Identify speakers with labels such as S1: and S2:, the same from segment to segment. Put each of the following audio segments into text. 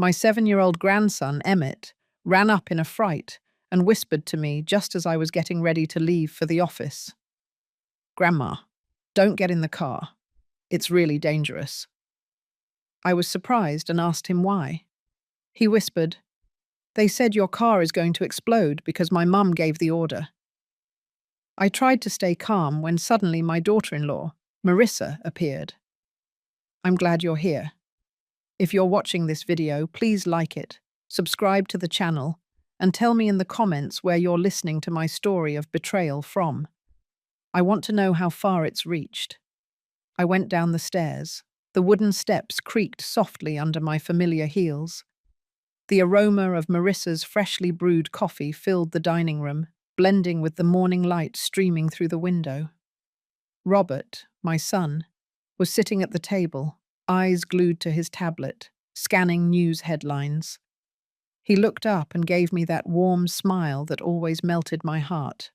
S1: My 7-year-old grandson, Emmett, ran up in a fright and whispered to me just as I was getting ready to leave for the office. "Grandma, don't get in the car. It's really dangerous." I was surprised and asked him why. He whispered, "They said your car is going to explode because my mum gave the order." I tried to stay calm when suddenly my daughter-in-law, Marissa, appeared. "I'm glad you're here. If you're watching this video, please like it, subscribe to the channel, and tell me in the comments where you're listening to my story of betrayal from. I want to know how far it's reached." I went down the stairs. The wooden steps creaked softly under my familiar heels. The aroma of Marissa's freshly brewed coffee filled the dining room, blending with the morning light streaming through the window. Robert, my son, was sitting at the table, eyes glued to his tablet, scanning news headlines. He looked up and gave me that warm smile that always melted my heart.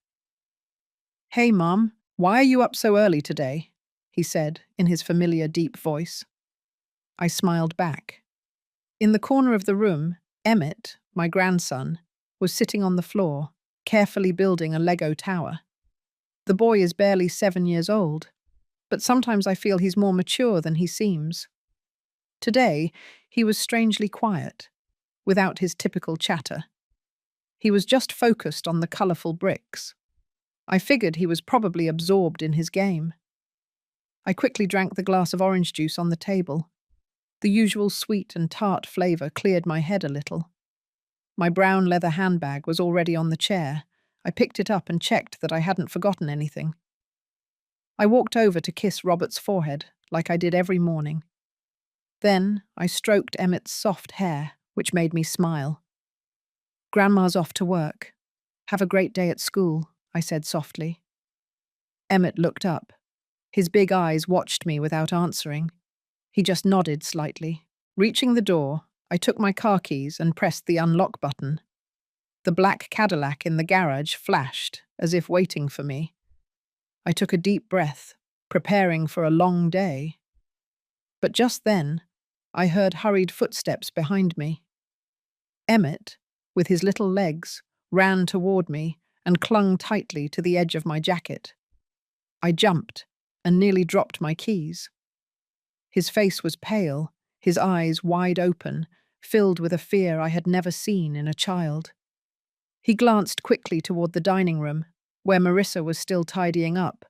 S1: "Hey, Mom, why are you up so early today?" he said in his familiar deep voice. I smiled back. In the corner of the room, Emmett, my grandson, was sitting on the floor, carefully building a Lego tower. The boy is barely 7 years old, but sometimes I feel he's more mature than he seems. Today, he was strangely quiet, without his typical chatter. He was just focused on the colourful bricks. I figured he was probably absorbed in his game. I quickly drank the glass of orange juice on the table. The usual sweet and tart flavour cleared my head a little. My brown leather handbag was already on the chair. I picked it up and checked that I hadn't forgotten anything. I walked over to kiss Robert's forehead, like I did every morning. Then I stroked Emmett's soft hair, which made me smile. "Grandma's off to work. Have a great day at school," I said softly. Emmett looked up. His big eyes watched me without answering. He just nodded slightly. Reaching the door, I took my car keys and pressed the unlock button. The black Cadillac in the garage flashed, as if waiting for me. I took a deep breath, preparing for a long day. But just then, I heard hurried footsteps behind me. Emmett, with his little legs, ran toward me and clung tightly to the edge of my jacket. I jumped and nearly dropped my keys. His face was pale, his eyes wide open, filled with a fear I had never seen in a child. He glanced quickly toward the dining room, where Marissa was still tidying up,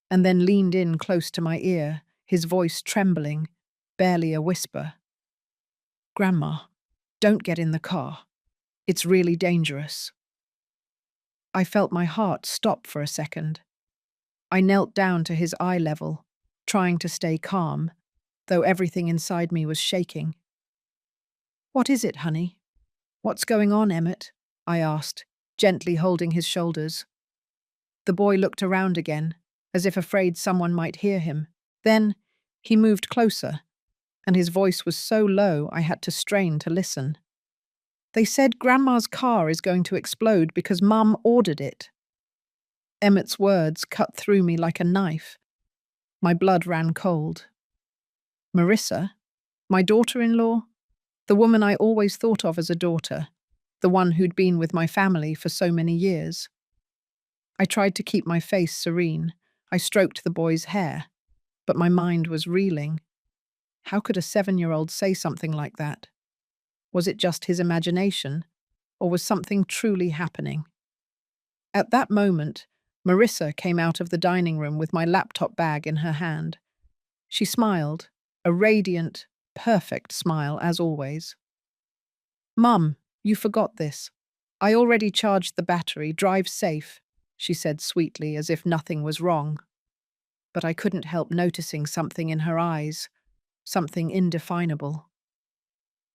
S1: and then leaned in close to my ear, his voice trembling, barely a whisper. "Grandma, don't get in the car. It's really dangerous." I felt my heart stop for a second. I knelt down to his eye level, trying to stay calm, though everything inside me was shaking. "What is it, honey? What's going on, Emmett?" I asked, gently holding his shoulders. The boy looked around again, as if afraid someone might hear him. Then he moved closer, and his voice was so low I had to strain to listen. "They said Grandma's car is going to explode because Mum ordered it." Emmett's words cut through me like a knife. My blood ran cold. Marissa, my daughter-in-law, the woman I always thought of as a daughter, the one who'd been with my family for so many years. I tried to keep my face serene. I stroked the boy's hair, but my mind was reeling. How could a 7-year-old say something like that? Was it just his imagination, or was something truly happening? At that moment, Marissa came out of the dining room with my laptop bag in her hand. She smiled, a radiant, perfect smile as always. "Mum, you forgot this. I already charged the battery. Drive safe," she said sweetly, as if nothing was wrong. But I couldn't help noticing something in her eyes, something indefinable.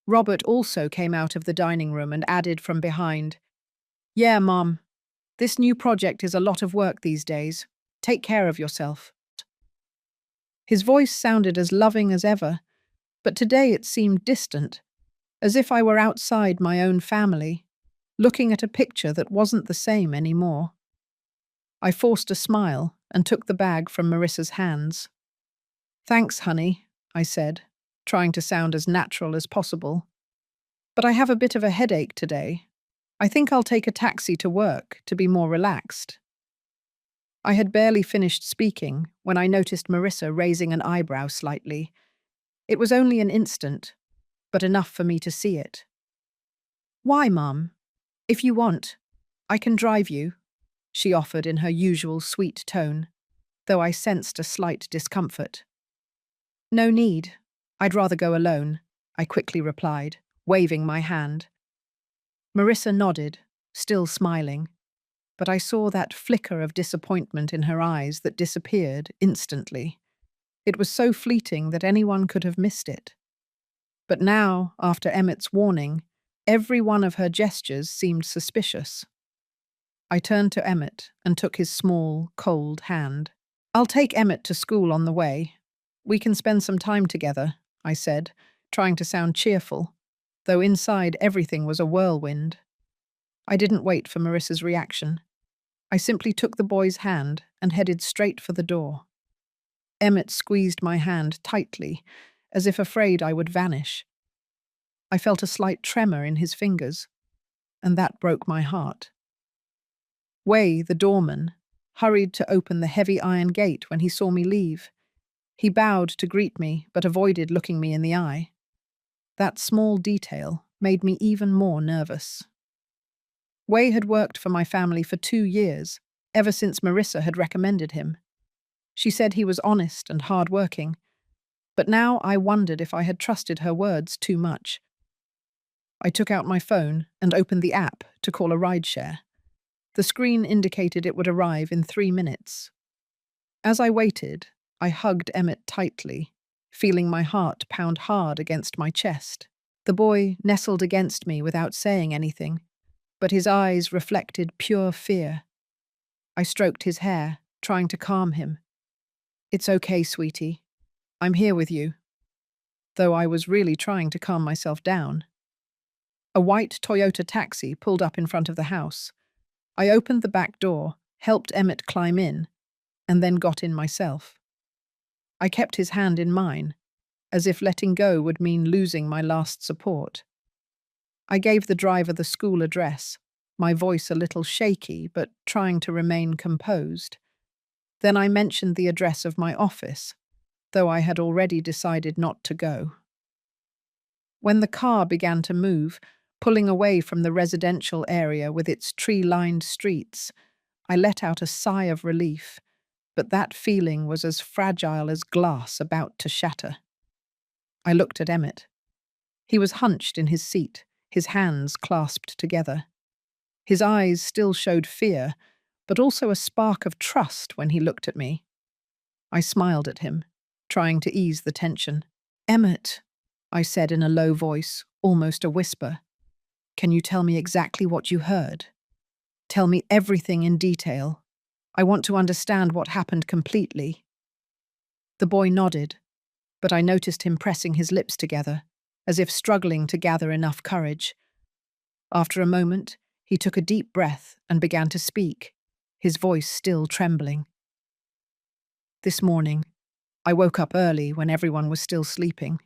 S1: Robert also came out of the dining room and added from behind, "Yeah, Mom. This new project is a lot of work these days. Take care of yourself." His voice sounded as loving as ever, but today it seemed distant, as if I were outside my own family, looking at a picture that wasn't the same anymore. I forced a smile and took the bag from Marissa's hands. "Thanks, honey," I said, trying to sound as natural as possible. But I have a bit of a headache today. I think I'll take a taxi to work to be more relaxed. I had barely finished speaking when I noticed Marissa raising an eyebrow slightly. It was only an instant, but enough for me to see it. "Why, Mum? If you want, I can drive you," she offered in her usual sweet tone, though I sensed a slight discomfort. "No need. I'd rather go alone," I quickly replied, waving my hand. Marissa nodded, still smiling, but I saw that flicker of disappointment in her eyes that disappeared instantly. It was so fleeting that anyone could have missed it. But now, after Emmett's warning, every one of her gestures seemed suspicious. I turned to Emmett and took his small, cold hand. "I'll take Emmett to school on the way. We can spend some time together," I said, trying to sound cheerful, though inside everything was a whirlwind. I didn't wait for Marissa's reaction. I simply took the boy's hand and headed straight for the door. Emmett squeezed my hand tightly, as if afraid I would vanish. I felt a slight tremor in his fingers, and that broke my heart. Wei, the doorman, hurried to open the heavy iron gate when he saw me leave. He bowed to greet me, but avoided looking me in the eye. That small detail made me even more nervous. Wei had worked for my family for 2 years, ever since Marissa had recommended him. She said he was honest and hard-working, but now I wondered if I had trusted her words too much. I took out my phone and opened the app to call a rideshare. The screen indicated it would arrive in 3 minutes. As I waited, I hugged Emmett tightly, feeling my heart pound hard against my chest. The boy nestled against me without saying anything, but his eyes reflected pure fear. I stroked his hair, trying to calm him. "It's okay, sweetie. I'm here with you," though I was really trying to calm myself down. A white Toyota taxi pulled up in front of the house. I opened the back door, helped Emmett climb in, and then got in myself. I kept his hand in mine, as if letting go would mean losing my last support. I gave the driver the school address, my voice a little shaky but trying to remain composed. Then I mentioned the address of my office, though I had already decided not to go. When the car began to move, pulling away from the residential area with its tree-lined streets, I let out a sigh of relief, but that feeling was as fragile as glass about to shatter. I looked at Emmett. He was hunched in his seat, his hands clasped together. His eyes still showed fear, but also a spark of trust when he looked at me. I smiled at him, trying to ease the tension. "Emmett," I said in a low voice, almost a whisper, "can you tell me exactly what you heard? Tell me everything in detail. I want to understand what happened completely." The boy nodded, but I noticed him pressing his lips together, as if struggling to gather enough courage. After a moment, he took a deep breath and began to speak, his voice still trembling. "This morning, I woke up early when everyone was still sleeping.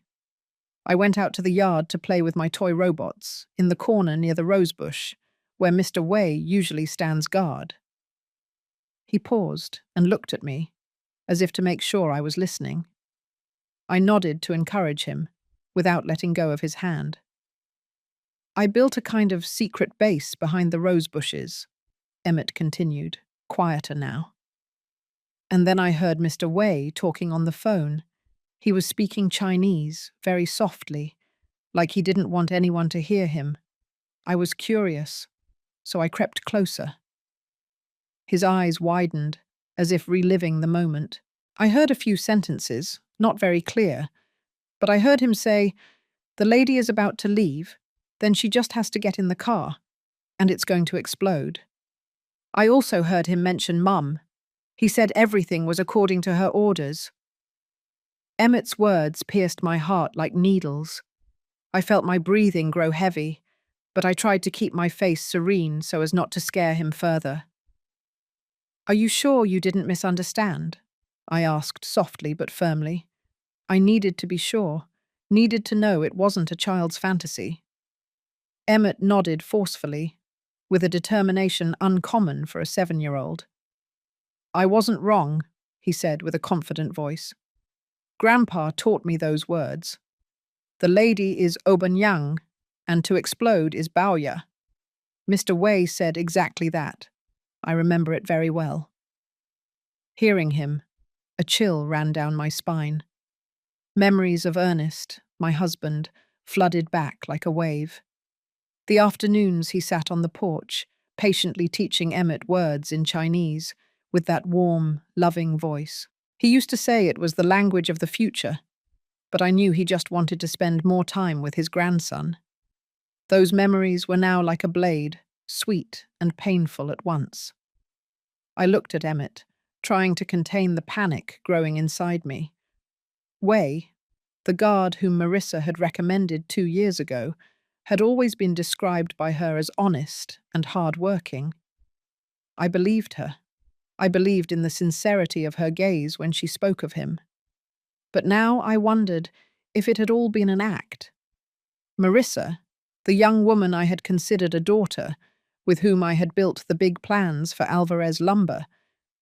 S1: I went out to the yard to play with my toy robots, in the corner near the rosebush, where Mr. Wei usually stands guard." He paused and looked at me, as if to make sure I was listening. I nodded to encourage him, without letting go of his hand. "I built a kind of secret base behind the rose bushes," Emmett continued, quieter now. "And then I heard Mr. Wei talking on the phone. He was speaking Chinese, very softly, like he didn't want anyone to hear him. I was curious, so I crept closer." His eyes widened, as if reliving the moment. I heard a few sentences, not very clear, but I heard him say, "The lady is about to leave, then she just has to get in the car, and it's going to explode." I also heard him mention Mum. He said everything was according to her orders. Emmett's words pierced my heart like needles. I felt my breathing grow heavy, but I tried to keep my face serene so as not to scare him further. "Are you sure you didn't misunderstand?" I asked softly but firmly. I needed to be sure, needed to know it wasn't a child's fantasy. Emmett nodded forcefully, with a determination uncommon for a 7-year-old. I wasn't wrong, he said with a confident voice. Grandpa taught me those words. The lady is Obanyang, and to explode is Baoya. Mr. Wei said exactly that. I remember it very well. Hearing him, a chill ran down my spine. Memories of Ernest, my husband, flooded back like a wave. The afternoons he sat on the porch, patiently teaching Emmett words in Chinese, with that warm, loving voice. He used to say it was the language of the future, but I knew he just wanted to spend more time with his grandson. Those memories were now like a blade, sweet and painful at once. I looked at Emmett, trying to contain the panic growing inside me. Wei, the guard whom Marissa had recommended 2 years ago, had always been described by her as honest and hard-working. I believed her. I believed in the sincerity of her gaze when she spoke of him. But now I wondered if it had all been an act. Marissa, the young woman I had considered a daughter, with whom I had built the big plans for Alvarez Lumber,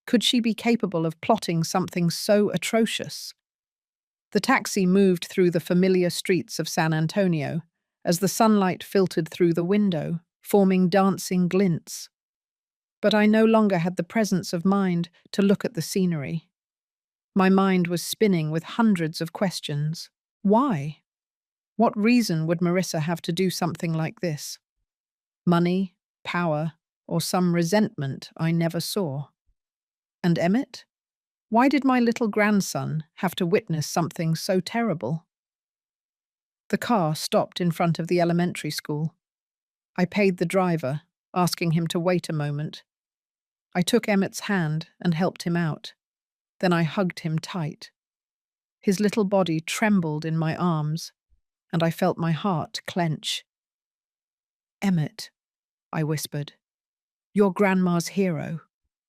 S1: could she be capable of plotting something so atrocious? The taxi moved through the familiar streets of San Antonio as the sunlight filtered through the window, forming dancing glints. But I no longer had the presence of mind to look at the scenery. My mind was spinning with hundreds of questions. Why? What reason would Marissa have to do something like this? Money, power, or some resentment I never saw? And Emmett? Why did my little grandson have to witness something so terrible? The car stopped in front of the elementary school. I paid the driver, asking him to wait a moment. I took Emmett's hand and helped him out. Then I hugged him tight. His little body trembled in my arms, and I felt my heart clench. Emmett, I whispered, you're Grandma's hero.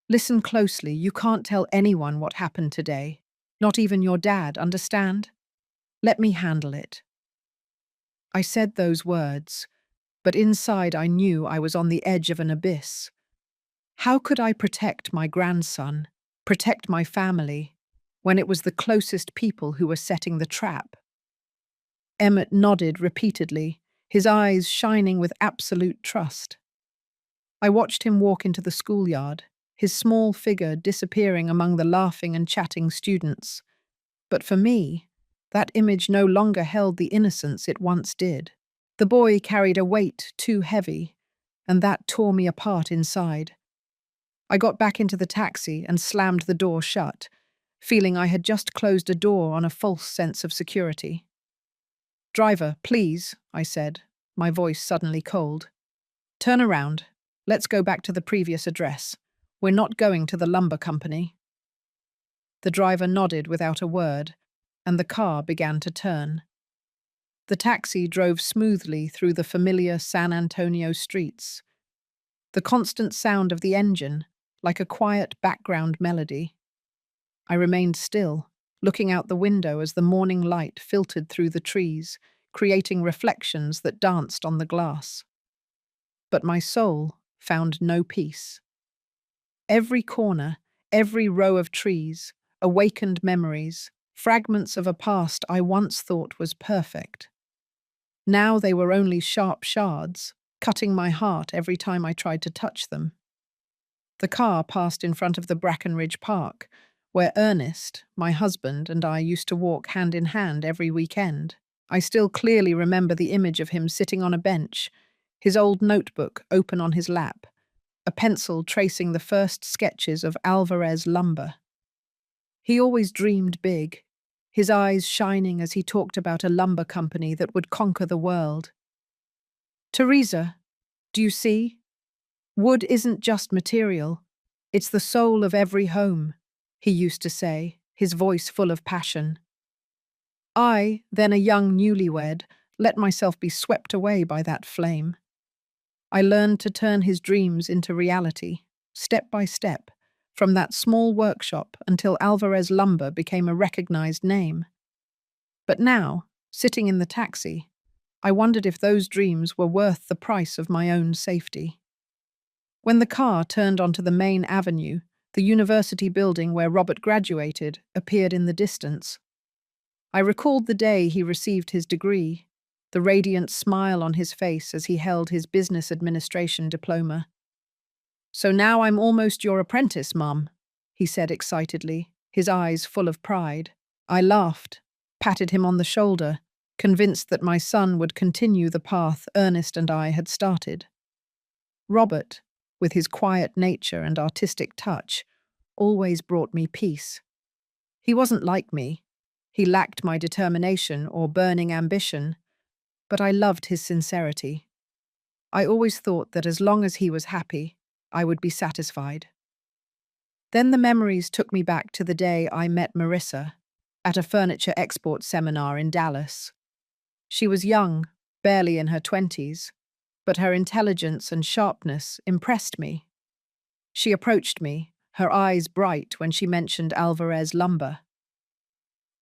S1: Listen closely, you can't tell anyone what happened today. Not even your dad, understand? Let me handle it. I said those words, but inside I knew I was on the edge of an abyss. How could I protect my grandson, protect my family, when it was the closest people who were setting the trap? Emmett nodded repeatedly, his eyes shining with absolute trust. I watched him walk into the schoolyard, his small figure disappearing among the laughing and chatting students. But for me, that image no longer held the innocence it once did. The boy carried a weight too heavy, and that tore me apart inside. I got back into the taxi and slammed the door shut, feeling I had just closed a door on a false sense of security. Driver, please, I said, my voice suddenly cold. Turn around. Let's go back to the previous address. We're not going to the lumber company. The driver nodded without a word, and the car began to turn. The taxi drove smoothly through the familiar San Antonio streets. The constant sound of the engine, like a quiet background melody. I remained still, looking out the window as the morning light filtered through the trees, creating reflections that danced on the glass. But my soul found no peace. Every corner, every row of trees, awakened memories, fragments of a past I once thought was perfect. Now they were only sharp shards, cutting my heart every time I tried to touch them. The car passed in front of the Brackenridge Park, where Ernest, my husband, and I used to walk hand in hand every weekend. I still clearly remember the image of him sitting on a bench, his old notebook open on his lap, a pencil tracing the first sketches of Alvarez Lumber. He always dreamed big, his eyes shining as he talked about a lumber company that would conquer the world. Teresa, do you see? Wood isn't just material, it's the soul of every home, he used to say, his voice full of passion. I, then a young newlywed, let myself be swept away by that flame. I learned to turn his dreams into reality, step by step, from that small workshop until Alvarez Lumber became a recognized name. But now, sitting in the taxi, I wondered if those dreams were worth the price of my own safety. When the car turned onto the main avenue, the university building where Robert graduated appeared in the distance. I recalled the day he received his degree, the radiant smile on his face as he held his business administration diploma. "So now I'm almost your apprentice, Mum," he said excitedly, his eyes full of pride. I laughed, patted him on the shoulder, convinced that my son would continue the path Ernest and I had started. Robert, with his quiet nature and artistic touch, always brought me peace. He wasn't like me. He lacked my determination or burning ambition, but I loved his sincerity. I always thought that as long as he was happy, I would be satisfied. Then the memories took me back to the day I met Marissa at a furniture export seminar in Dallas. She was young, barely in her 20s, but her intelligence and sharpness impressed me. She approached me, her eyes bright when she mentioned Alvarez Lumber.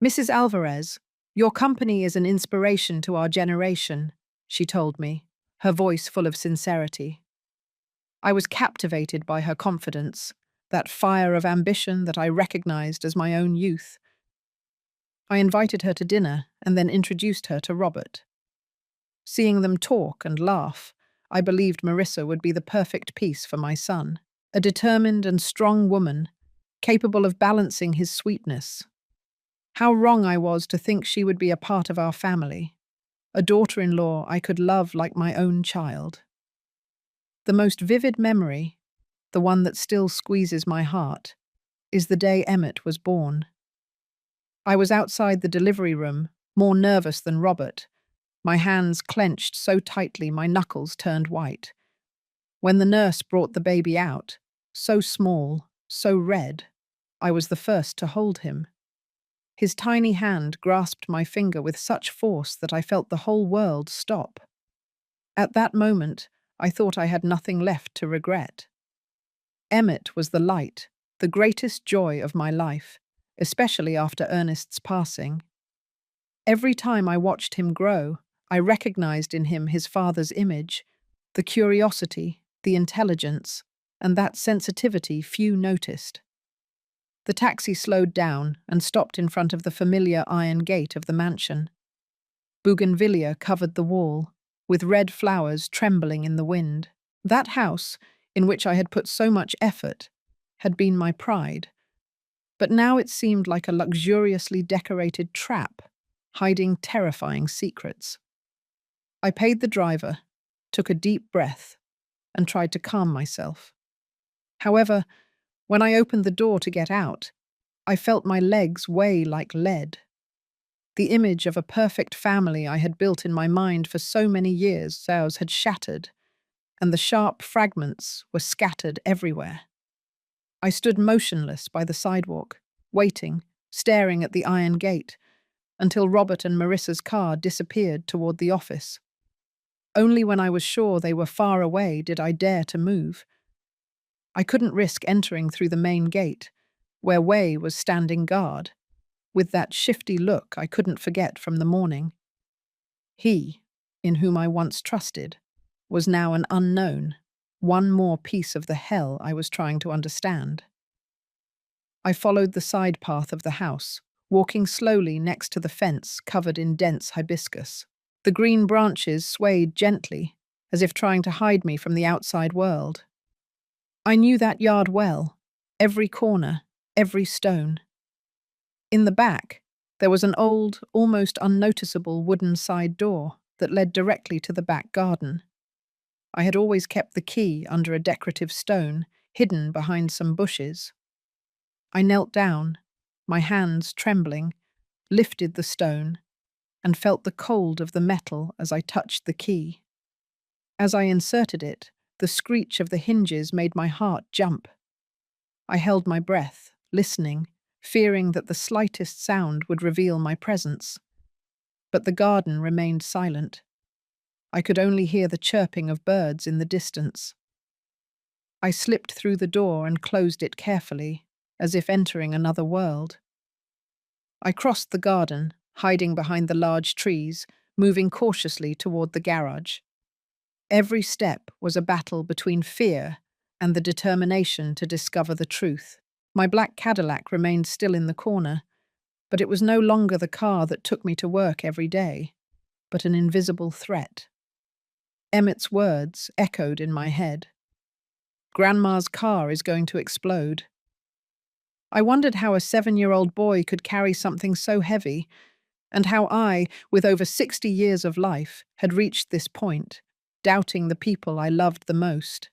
S1: "Mrs. Alvarez, your company is an inspiration to our generation," she told me, her voice full of sincerity. I was captivated by her confidence, that fire of ambition that I recognized as my own youth. I invited her to dinner and then introduced her to Robert. Seeing them talk and laugh, I believed Marissa would be the perfect piece for my son, a determined and strong woman, capable of balancing his sweetness. How wrong I was to think she would be a part of our family, a daughter-in-law I could love like my own child. The most vivid memory, the one that still squeezes my heart, is the day Emmett was born. I was outside the delivery room, more nervous than Robert, my hands clenched so tightly my knuckles turned white. When the nurse brought the baby out, so small, so red, I was the first to hold him. His tiny hand grasped my finger with such force that I felt the whole world stop. At that moment, I thought I had nothing left to regret. Emmett was the light, the greatest joy of my life, especially after Ernest's passing. Every time I watched him grow, I recognized in him his father's image, the curiosity, the intelligence, and that sensitivity few noticed. The taxi slowed down and stopped in front of the familiar iron gate of the mansion. Bougainvillea covered the wall, with red flowers trembling in the wind. That house, in which I had put so much effort, had been my pride. But now it seemed like a luxuriously decorated trap, hiding terrifying secrets. I paid the driver, took a deep breath, and tried to calm myself. However, when I opened the door to get out, I felt my legs weigh like lead. The image of a perfect family I had built in my mind for so many years had shattered, and the sharp fragments were scattered everywhere. I stood motionless by the sidewalk, waiting, staring at the iron gate, until Robert and Marissa's car disappeared toward the office. Only when I was sure they were far away did I dare to move. I couldn't risk entering through the main gate, where Wei was standing guard, with that shifty look I couldn't forget from the morning. He, in whom I once trusted, was now an unknown, one more piece of the hell I was trying to understand. I followed the side path of the house, walking slowly next to the fence covered in dense hibiscus. The green branches swayed gently, as if trying to hide me from the outside world. I knew that yard well, every corner, every stone. In the back, there was an old, almost unnoticeable wooden side door that led directly to the back garden. I had always kept the key under a decorative stone, hidden behind some bushes. I knelt down, my hands trembling, lifted the stone, and felt the cold of the metal as I touched the key. As I inserted it, the screech of the hinges made my heart jump. I held my breath, listening, fearing that the slightest sound would reveal my presence. But the garden remained silent. I could only hear the chirping of birds in the distance. I slipped through the door and closed it carefully, as if entering another world. I crossed the garden, hiding behind the large trees, moving cautiously toward the garage. Every step was a battle between fear and the determination to discover the truth. My black Cadillac remained still in the corner, but it was no longer the car that took me to work every day, but an invisible threat. Emmett's words echoed in my head. Grandma's car is going to explode. I wondered how a 7-year-old boy could carry something so heavy, and how I, with over 60 years of life, had reached this point, doubting the people I loved the most.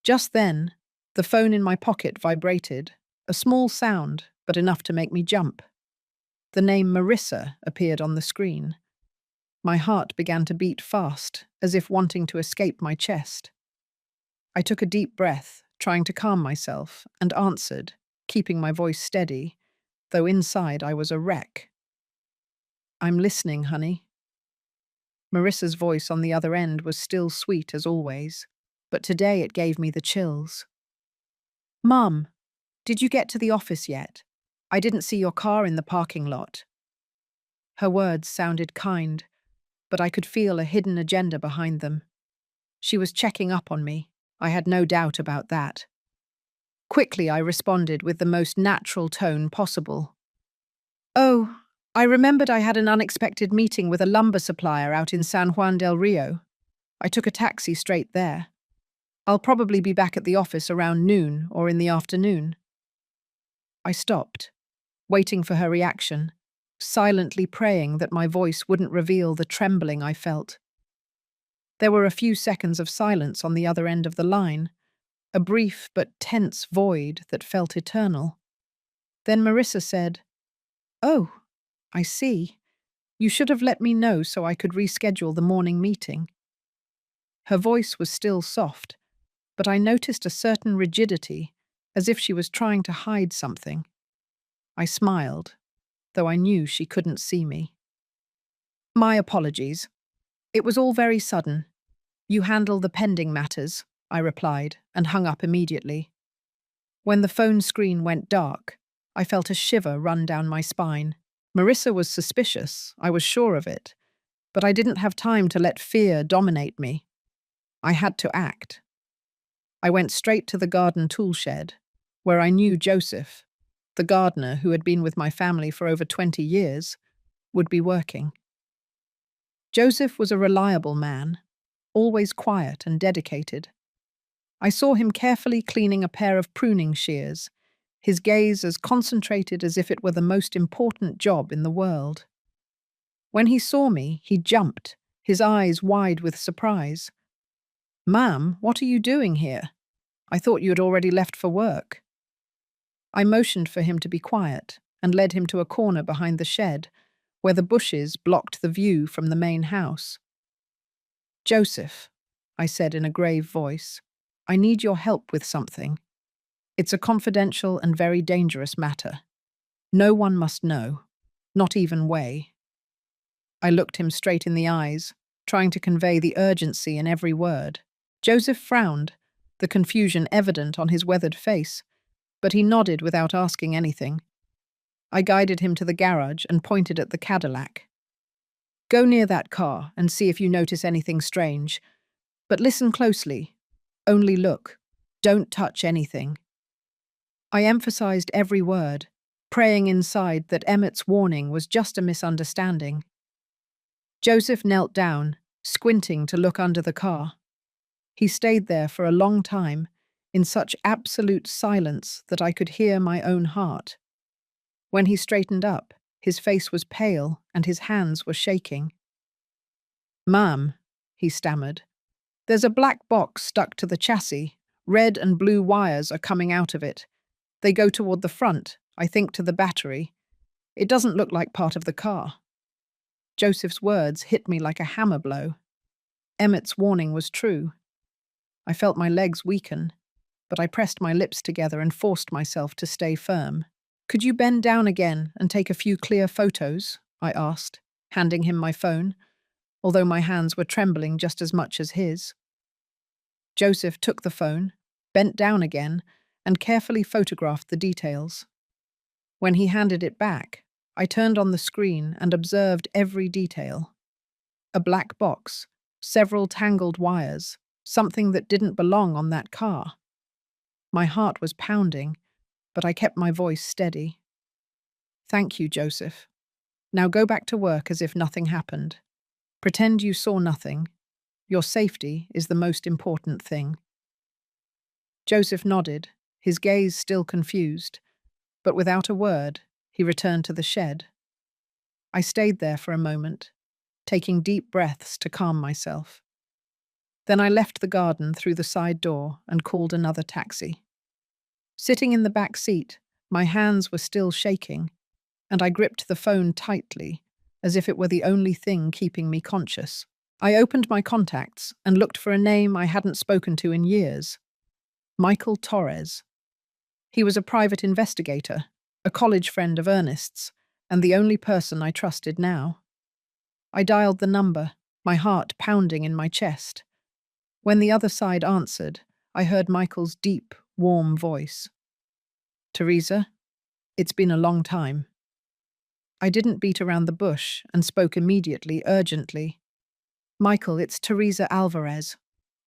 S1: Just then, the phone in my pocket vibrated, a small sound, but enough to make me jump. The name Marissa appeared on the screen. My heart began to beat fast, as if wanting to escape my chest. I took a deep breath, trying to calm myself, and answered, keeping my voice steady, though inside I was a wreck. "I'm listening, honey." Marissa's voice on the other end was still sweet as always, but today it gave me the chills. "Mum, did you get to the office yet? I didn't see your car in the parking lot." Her words sounded kind, but I could feel a hidden agenda behind them. She was checking up on me. I had no doubt about that. Quickly, I responded with the most natural tone possible. "Oh, I remembered I had an unexpected meeting with a lumber supplier out in San Juan del Rio. I took a taxi straight there. I'll probably be back at the office around noon or in the afternoon." I stopped, waiting for her reaction, silently praying that my voice wouldn't reveal the trembling I felt. There were a few seconds of silence on the other end of the line, a brief but tense void that felt eternal. Then Marissa said, "Oh, I see. You should have let me know so I could reschedule the morning meeting." Her voice was still soft, but I noticed a certain rigidity, as if she was trying to hide something. I smiled, though I knew she couldn't see me. "My apologies. It was all very sudden. You handle the pending matters," I replied, and hung up immediately. When the phone screen went dark, I felt a shiver run down my spine. Marissa was suspicious, I was sure of it, but I didn't have time to let fear dominate me. I had to act. I went straight to the garden tool shed, where I knew Joseph, the gardener who had been with my family for over 20 years, would be working. Joseph was a reliable man, always quiet and dedicated. I saw him carefully cleaning a pair of pruning shears, his gaze as concentrated as if it were the most important job in the world. When he saw me, he jumped, his eyes wide with surprise. "Ma'am, what are you doing here? I thought you had already left for work." I motioned for him to be quiet and led him to a corner behind the shed, where the bushes blocked the view from the main house. "Joseph," I said in a grave voice, "I need your help with something. It's a confidential and very dangerous matter. No one must know, not even Wei." I looked him straight in the eyes, trying to convey the urgency in every word. Joseph frowned, the confusion evident on his weathered face, but he nodded without asking anything. I guided him to the garage and pointed at the Cadillac. "Go near that car and see if you notice anything strange. But listen closely. Only look. Don't touch anything." I emphasized every word, praying inside that Emmett's warning was just a misunderstanding. Joseph knelt down, squinting to look under the car. He stayed there for a long time, in such absolute silence that I could hear my own heart. When he straightened up, his face was pale and his hands were shaking. "Ma'am," he stammered, "there's a black box stuck to the chassis. Red and blue wires are coming out of it. They go toward the front, I think to the battery. It doesn't look like part of the car." Joseph's words hit me like a hammer blow. Emmett's warning was true. I felt my legs weaken, but I pressed my lips together and forced myself to stay firm. "Could you bend down again and take a few clear photos?" I asked, handing him my phone, although my hands were trembling just as much as his. Joseph took the phone, bent down again, and carefully photographed the details. When he handed it back, I turned on the screen and observed every detail. A black box, several tangled wires, something that didn't belong on that car. My heart was pounding, but I kept my voice steady. Thank you, Joseph. Now go back to work as if nothing happened. Pretend you saw nothing. Your safety is the most important thing. Joseph nodded, his gaze still confused, but without a word, he returned to the shed. I stayed there for a moment, taking deep breaths to calm myself. Then I left the garden through the side door and called another taxi. Sitting in the back seat, my hands were still shaking, and I gripped the phone tightly, as if it were the only thing keeping me conscious. I opened my contacts and looked for a name I hadn't spoken to in years. Michael Torres. He was a private investigator, a college friend of Ernest's, and the only person I trusted now. I dialed the number, my heart pounding in my chest. When the other side answered, I heard Michael's deep, warm voice. Teresa, it's been a long time. I didn't beat around the bush and spoke immediately, urgently. Michael, it's Teresa Alvarez.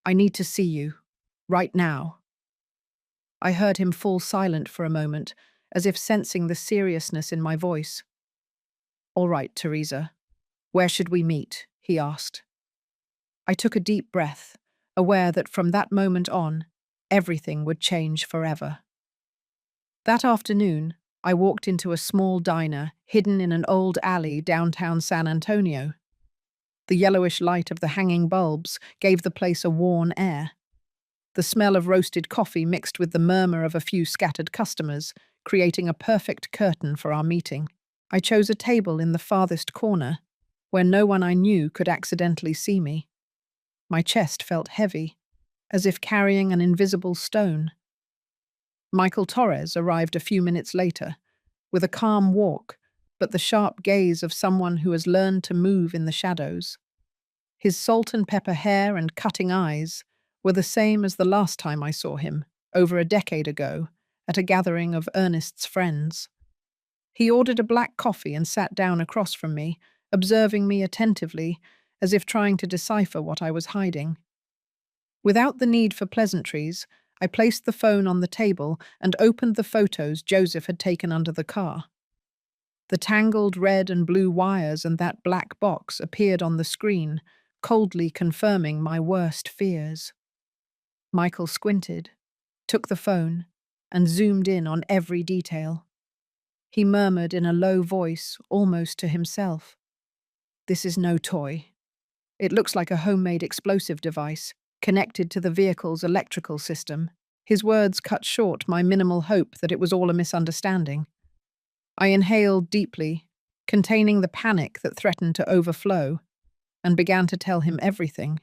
S1: I need to see you. Right now. I heard him fall silent for a moment, as if sensing the seriousness in my voice. All right, Teresa. Where should we meet? He asked. I took a deep breath, aware that from that moment on, everything would change forever. That afternoon, I walked into a small diner hidden in an old alley downtown San Antonio. The yellowish light of the hanging bulbs gave the place a worn air. The smell of roasted coffee mixed with the murmur of a few scattered customers, creating a perfect curtain for our meeting. I chose a table in the farthest corner, where no one I knew could accidentally see me. My chest felt heavy, as if carrying an invisible stone. Michael Torres arrived a few minutes later, with a calm walk, but the sharp gaze of someone who has learned to move in the shadows. His salt and pepper hair and cutting eyes were the same as the last time I saw him, over a decade ago, at a gathering of Ernest's friends. He ordered a black coffee and sat down across from me, observing me attentively, as if trying to decipher what I was hiding. Without the need for pleasantries, I placed the phone on the table and opened the photos Joseph had taken under the car. The tangled red and blue wires and that black box appeared on the screen, coldly confirming my worst fears. Michael squinted, took the phone, and zoomed in on every detail. He murmured in a low voice, almost to himself. This is no toy. It looks like a homemade explosive device, connected to the vehicle's electrical system. His words cut short my minimal hope that it was all a misunderstanding. I inhaled deeply, containing the panic that threatened to overflow, and began to tell him everything.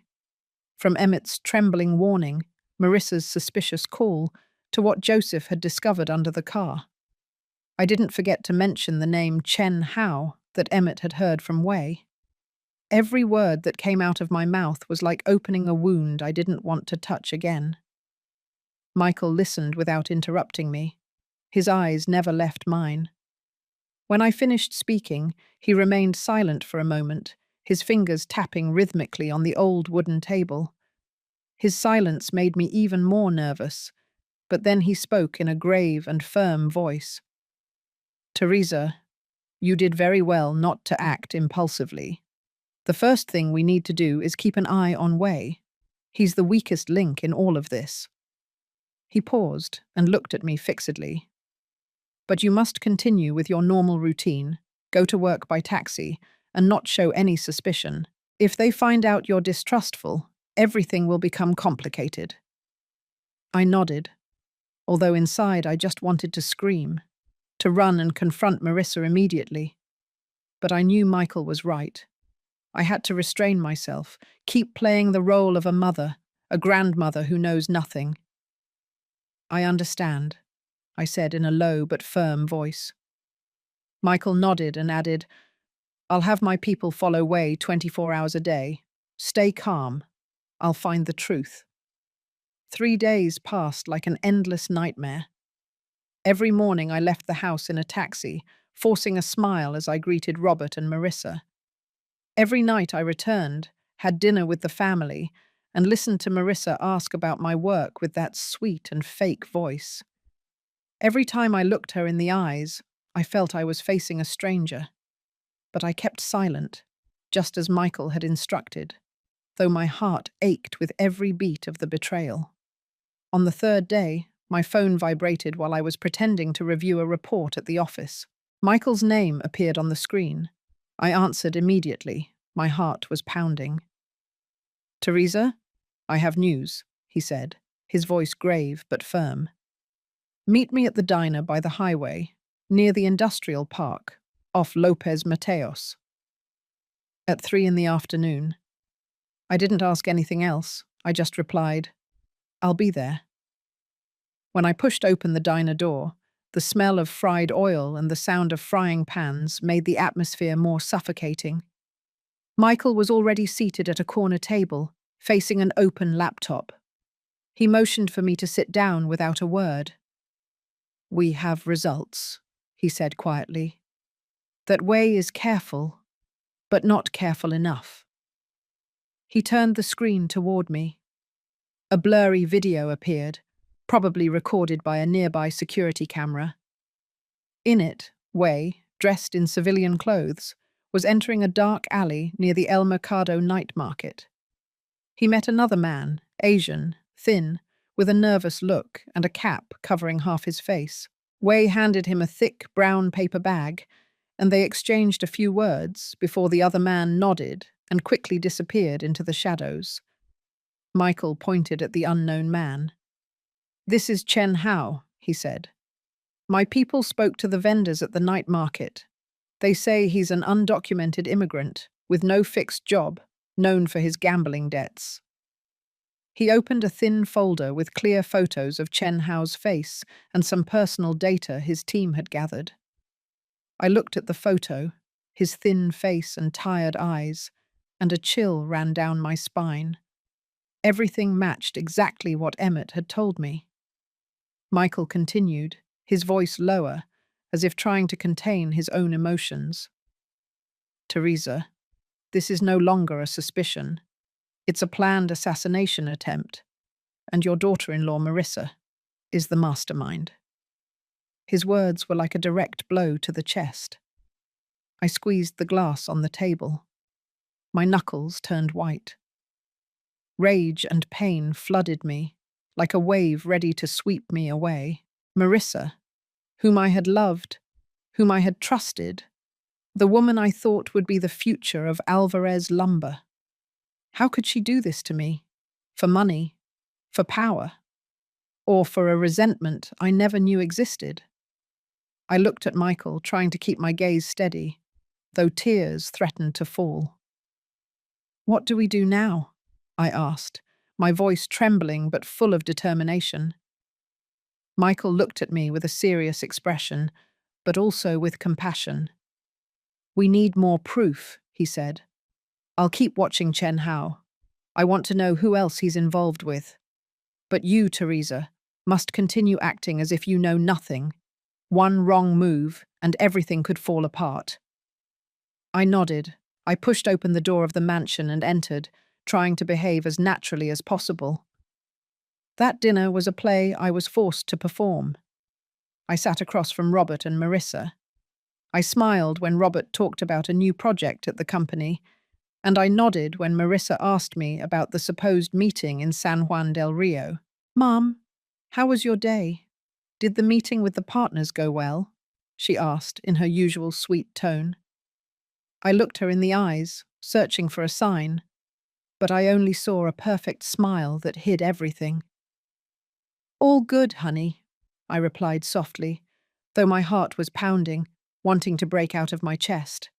S1: From Emmett's trembling warning, Marissa's suspicious call, to what Joseph had discovered under the car. I didn't forget to mention the name Chen Hao that Emmett had heard from Wei. Every word that came out of my mouth was like opening a wound I didn't want to touch again. Michael listened without interrupting me. His eyes never left mine. When I finished speaking, he remained silent for a moment, his fingers tapping rhythmically on the old wooden table. His silence made me even more nervous, but then he spoke in a grave and firm voice. Teresa, you did very well not to act impulsively. The first thing we need to do is keep an eye on Wei. He's the weakest link in all of this. He paused and looked at me fixedly. But you must continue with your normal routine, go to work by taxi, and not show any suspicion. If they find out you're distrustful, everything will become complicated. I nodded, although inside I just wanted to scream, to run and confront Marissa immediately. But I knew Michael was right. I had to restrain myself, keep playing the role of a mother, a grandmother who knows nothing. I understand, I said in a low but firm voice. Michael nodded and added, I'll have my people follow Wei 24 hours a day. Stay calm. I'll find the truth. 3 days passed like an endless nightmare. Every morning I left the house in a taxi, forcing a smile as I greeted Robert and Marissa. Every night I returned, had dinner with the family, and listened to Marissa ask about my work with that sweet and fake voice. Every time I looked her in the eyes, I felt I was facing a stranger. But I kept silent, just as Michael had instructed, though my heart ached with every beat of the betrayal. On the third day, my phone vibrated while I was pretending to review a report at the office. Michael's name appeared on the screen. I answered immediately. My heart was pounding. "Teresa, I have news," he said, his voice grave but firm. "Meet me at the diner by the highway, near the industrial park, off Lopez Mateos, at 3 in the afternoon." I didn't ask anything else. I just replied, "I'll be there." When I pushed open the diner door, the smell of fried oil and the sound of frying pans made the atmosphere more suffocating. Michael was already seated at a corner table, facing an open laptop. He motioned for me to sit down without a word. "We have results," he said quietly. "That Wei is careful, but not careful enough." He turned the screen toward me. A blurry video appeared, probably recorded by a nearby security camera. In it, Wei, dressed in civilian clothes, was entering a dark alley near the El Mercado night market. He met another man, Asian, thin, with a nervous look and a cap covering half his face. Wei handed him a thick brown paper bag, and they exchanged a few words before the other man nodded and quickly disappeared into the shadows. Michael pointed at the unknown man. "This is Chen Hao," he said. "My people spoke to the vendors at the night market. They say he's an undocumented immigrant with no fixed job, known for his gambling debts." He opened a thin folder with clear photos of Chen Hao's face and some personal data his team had gathered. I looked at the photo, his thin face and tired eyes, and a chill ran down my spine. Everything matched exactly what Emmett had told me. Michael continued, his voice lower, as if trying to contain his own emotions. "Teresa, this is no longer a suspicion. It's a planned assassination attempt, and your daughter-in-law, Marissa, is the mastermind." His words were like a direct blow to the chest. I squeezed the glass on the table. My knuckles turned white. Rage and pain flooded me, like a wave ready to sweep me away. Marissa, whom I had loved, whom I had trusted, the woman I thought would be the future of Alvarez Lumber. How could she do this to me? For money? For power? Or for a resentment I never knew existed? I looked at Michael, trying to keep my gaze steady, though tears threatened to fall. "What do we do now?" I asked, my voice trembling but full of determination. Michael looked at me with a serious expression, but also with compassion. "We need more proof," he said. "I'll keep watching Chen Hao. I want to know who else he's involved with. But you, Teresa, must continue acting as if you know nothing. One wrong move, and everything could fall apart." I nodded. I pushed open the door of the mansion and entered, trying to behave as naturally as possible. That dinner was a play I was forced to perform. I sat across from Robert and Marissa. I smiled when Robert talked about a new project at the company, and I nodded when Marissa asked me about the supposed meeting in San Juan del Rio. "Mom, how was your day? Did the meeting with the partners go well?" she asked in her usual sweet tone. I looked her in the eyes, searching for a sign, but I only saw a perfect smile that hid everything. "All good, honey," I replied softly, though my heart was pounding, wanting to break out of my chest.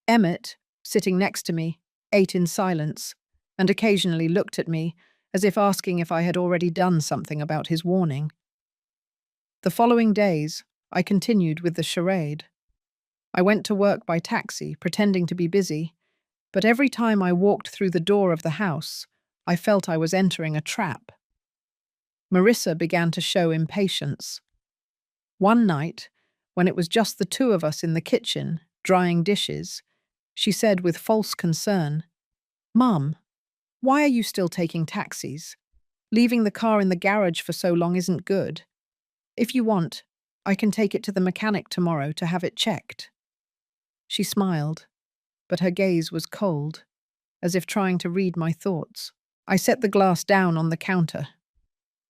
S1: Emmett, sitting next to me, ate in silence, and occasionally looked at me, as if asking if I had already done something about his warning. The following days, I continued with the charade. I went to work by taxi, pretending to be busy, but every time I walked through the door of the house, I felt I was entering a trap. Marissa began to show impatience. One night, When it was just the two of us in the kitchen, drying dishes, she said with false concern, "Mum, why are you still taking taxis? Leaving the car in the garage for so long isn't good. If you want, I can take it to the mechanic tomorrow to have it checked." She smiled, but her gaze was cold, as if trying to read my thoughts. I set the glass down on the counter.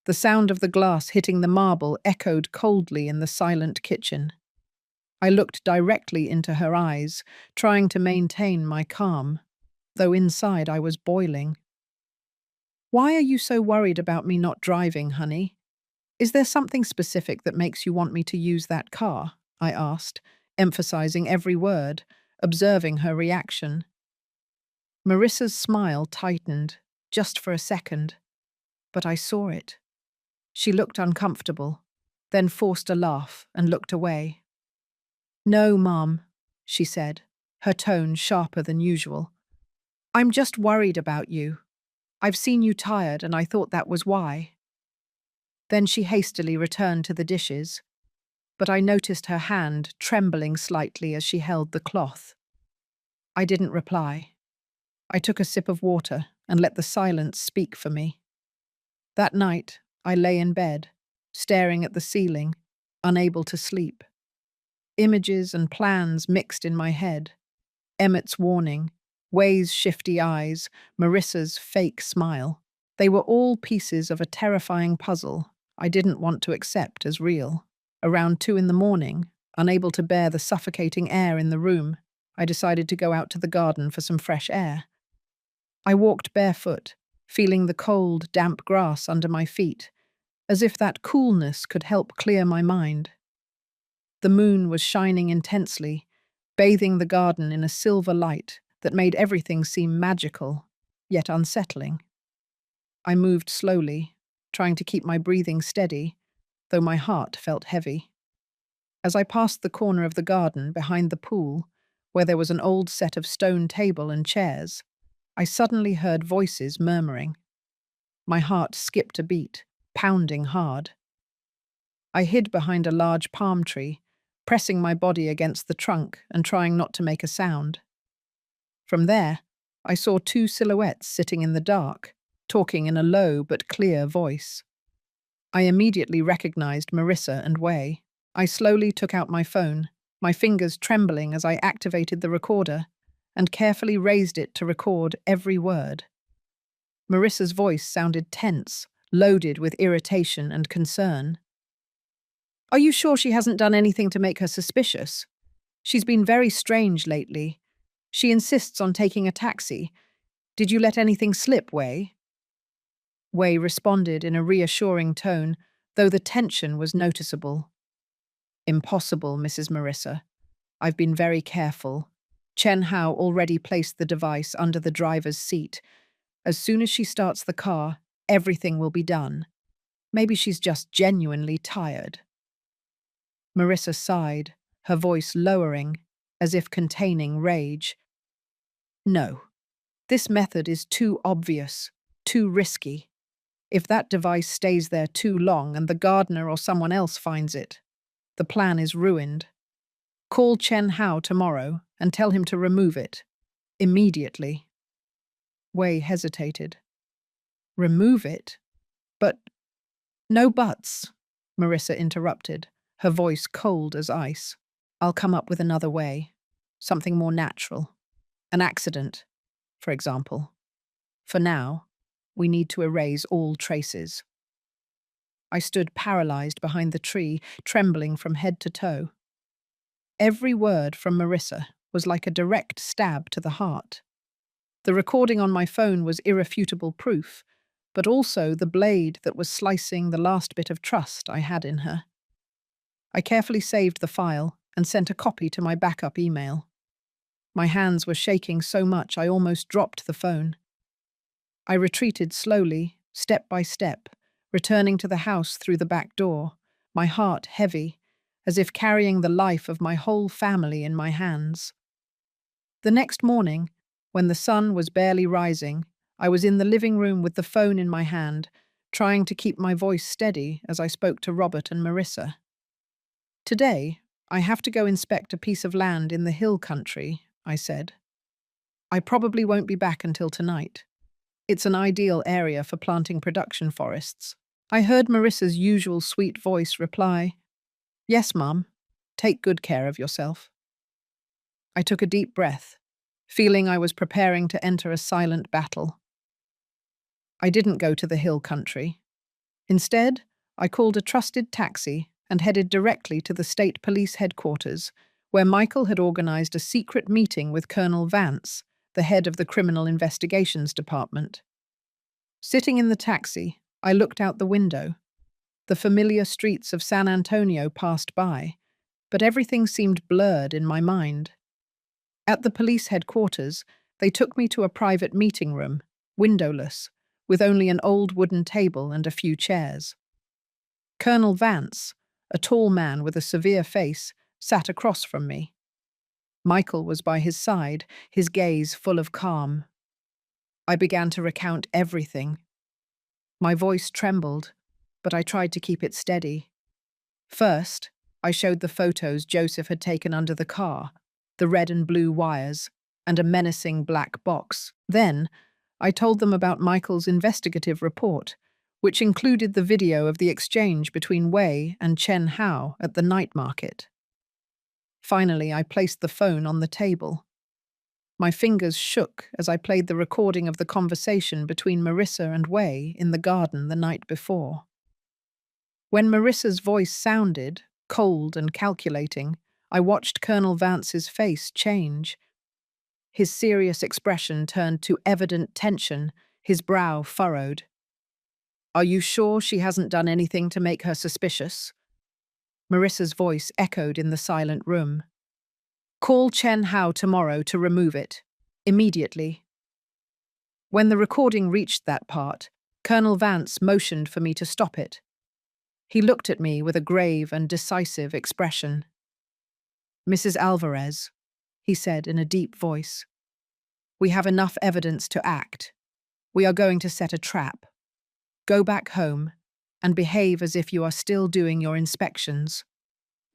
S1: The sound of the glass hitting the marble echoed coldly in the silent kitchen. I looked directly into her eyes, trying to maintain my calm, though inside I was boiling. "Why are you so worried about me not driving, honey? Is there something specific that makes you want me to use that car?" I asked, emphasizing every word, observing her reaction. Marissa's smile tightened, just for a second, but I saw it. She looked uncomfortable, then forced a laugh and looked away. "No, Mom," she said, her tone sharper than usual. "I'm just worried about you. I've seen you tired and I thought that was why." Then she hastily returned to the dishes, but I noticed her hand trembling slightly as she held the cloth. I didn't reply. I took a sip of water and let the silence speak for me. That night, I lay in bed, staring at the ceiling, unable to sleep. Images and plans mixed in my head. Emmett's warning, Way's shifty eyes, Marissa's fake smile. They were all pieces of a terrifying puzzle I didn't want to accept as real. Around 2 a.m, unable to bear the suffocating air in the room, I decided to go out to the garden for some fresh air. I walked barefoot, feeling the cold, damp grass under my feet, as if that coolness could help clear my mind. The moon was shining intensely, bathing the garden in a silver light that made everything seem magical, yet unsettling. I moved slowly, trying to keep my breathing steady, though my heart felt heavy. As I passed the corner of the garden behind the pool, where there was an old set of stone table and chairs, I suddenly heard voices murmuring. My heart skipped a beat, pounding hard. I hid behind a large palm tree, pressing my body against the trunk and trying not to make a sound. From there, I saw 2 silhouettes sitting in the dark, talking in a low but clear voice. I immediately recognized Marissa and Way. I slowly took out my phone, my fingers trembling as I activated the recorder, and carefully raised it to record every word. Marissa's voice sounded tense, loaded with irritation and concern. "Are you sure she hasn't done anything to make her suspicious? She's been very strange lately. She insists on taking a taxi. Did you let anything slip, Way?" Way responded in a reassuring tone, though the tension was noticeable. "Impossible, Mrs. Marissa. I've been very careful. Chen Hao already placed the device under the driver's seat. As soon as she starts the car, everything will be done. Maybe she's just genuinely tired." Marissa sighed, her voice lowering, as if containing rage. "No, this method is too obvious, too risky. If that device stays there too long and the gardener or someone else finds it, the plan is ruined. Call Chen Hao tomorrow and tell him to remove it. Immediately." Wei hesitated. "Remove it? But—" "No buts," Marissa interrupted, her voice cold as ice. "I'll come up with another way. Something more natural. An accident, for example. For now, we need to erase all traces." I stood paralyzed behind the tree, trembling from head to toe. Every word from Marissa was like a direct stab to the heart. The recording on my phone was irrefutable proof, but also the blade that was slicing the last bit of trust I had in her. I carefully saved the file and sent a copy to my backup email. My hands were shaking so much I almost dropped the phone. I retreated slowly, step by step, returning to the house through the back door, my heart heavy, as if carrying the life of my whole family in my hands. The next morning, when the sun was barely rising, I was in the living room with the phone in my hand, trying to keep my voice steady as I spoke to Robert and Marissa. "Today, I have to go inspect a piece of land in the hill country, I said. I probably won't be back until tonight. It's an ideal area for planting production forests. I heard Marissa's usual sweet voice reply, "Yes, Mum. Take good care of yourself." I took a deep breath, feeling I was preparing to enter a silent battle. I didn't go to the hill country. Instead, I called a trusted taxi and headed directly to the state police headquarters, where Michael had organized a secret meeting with Colonel Vance, the head of the Criminal Investigations Department. Sitting in the taxi, I looked out the window. The familiar streets of San Antonio passed by, but everything seemed blurred in my mind. At the police headquarters, they took me to a private meeting room, windowless, with only an old wooden table and a few chairs. Colonel Vance, a tall man with a severe face, sat across from me. Michael was by his side, his gaze full of calm. I began to recount everything. My voice trembled, but I tried to keep it steady. First, I showed the photos Joseph had taken under the car, the red and blue wires, and a menacing black box. Then, I told them about Michael's investigative report, which included the video of the exchange between Wei and Chen Hao at the night market. Finally, I placed the phone on the table. My fingers shook as I played the recording of the conversation between Marissa and Wei in the garden the night before. When Marissa's voice sounded, cold and calculating, I watched Colonel Vance's face change. His serious expression turned to evident tension, his brow furrowed. "Are you sure she hasn't done anything to make her suspicious?" Marissa's voice echoed in the silent room. "Call Chen Hao tomorrow to remove it. Immediately." When the recording reached that part, Colonel Vance motioned for me to stop it. He looked at me with a grave and decisive expression. "Mrs. Alvarez," he said in a deep voice, "we have enough evidence to act. We are going to set a trap. Go back home and behave as if you are still doing your inspections.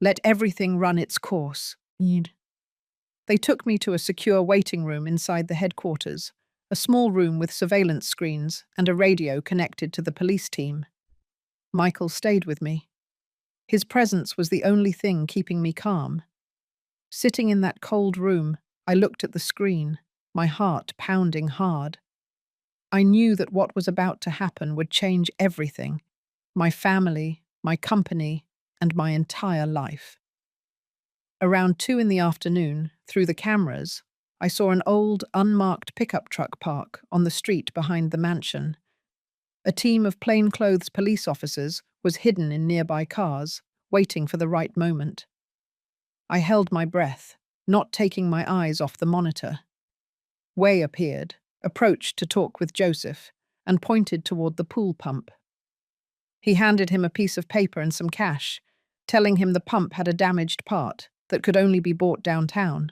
S1: Let everything run its course." They took me to a secure waiting room inside the headquarters, a small room with surveillance screens and a radio connected to the police team. Michael stayed with me. His presence was the only thing keeping me calm. Sitting in that cold room, I looked at the screen, my heart pounding hard. I knew that what was about to happen would change everything: my family, my company, and my entire life. Around 2 in the afternoon, through the cameras, I saw an old, unmarked pickup truck park on the street behind the mansion. A team of plainclothes police officers was hidden in nearby cars, waiting for the right moment. I held my breath, not taking my eyes off the monitor. Wei appeared, approached to talk with Joseph, and pointed toward the pool pump. He handed him a piece of paper and some cash, telling him the pump had a damaged part that could only be bought downtown.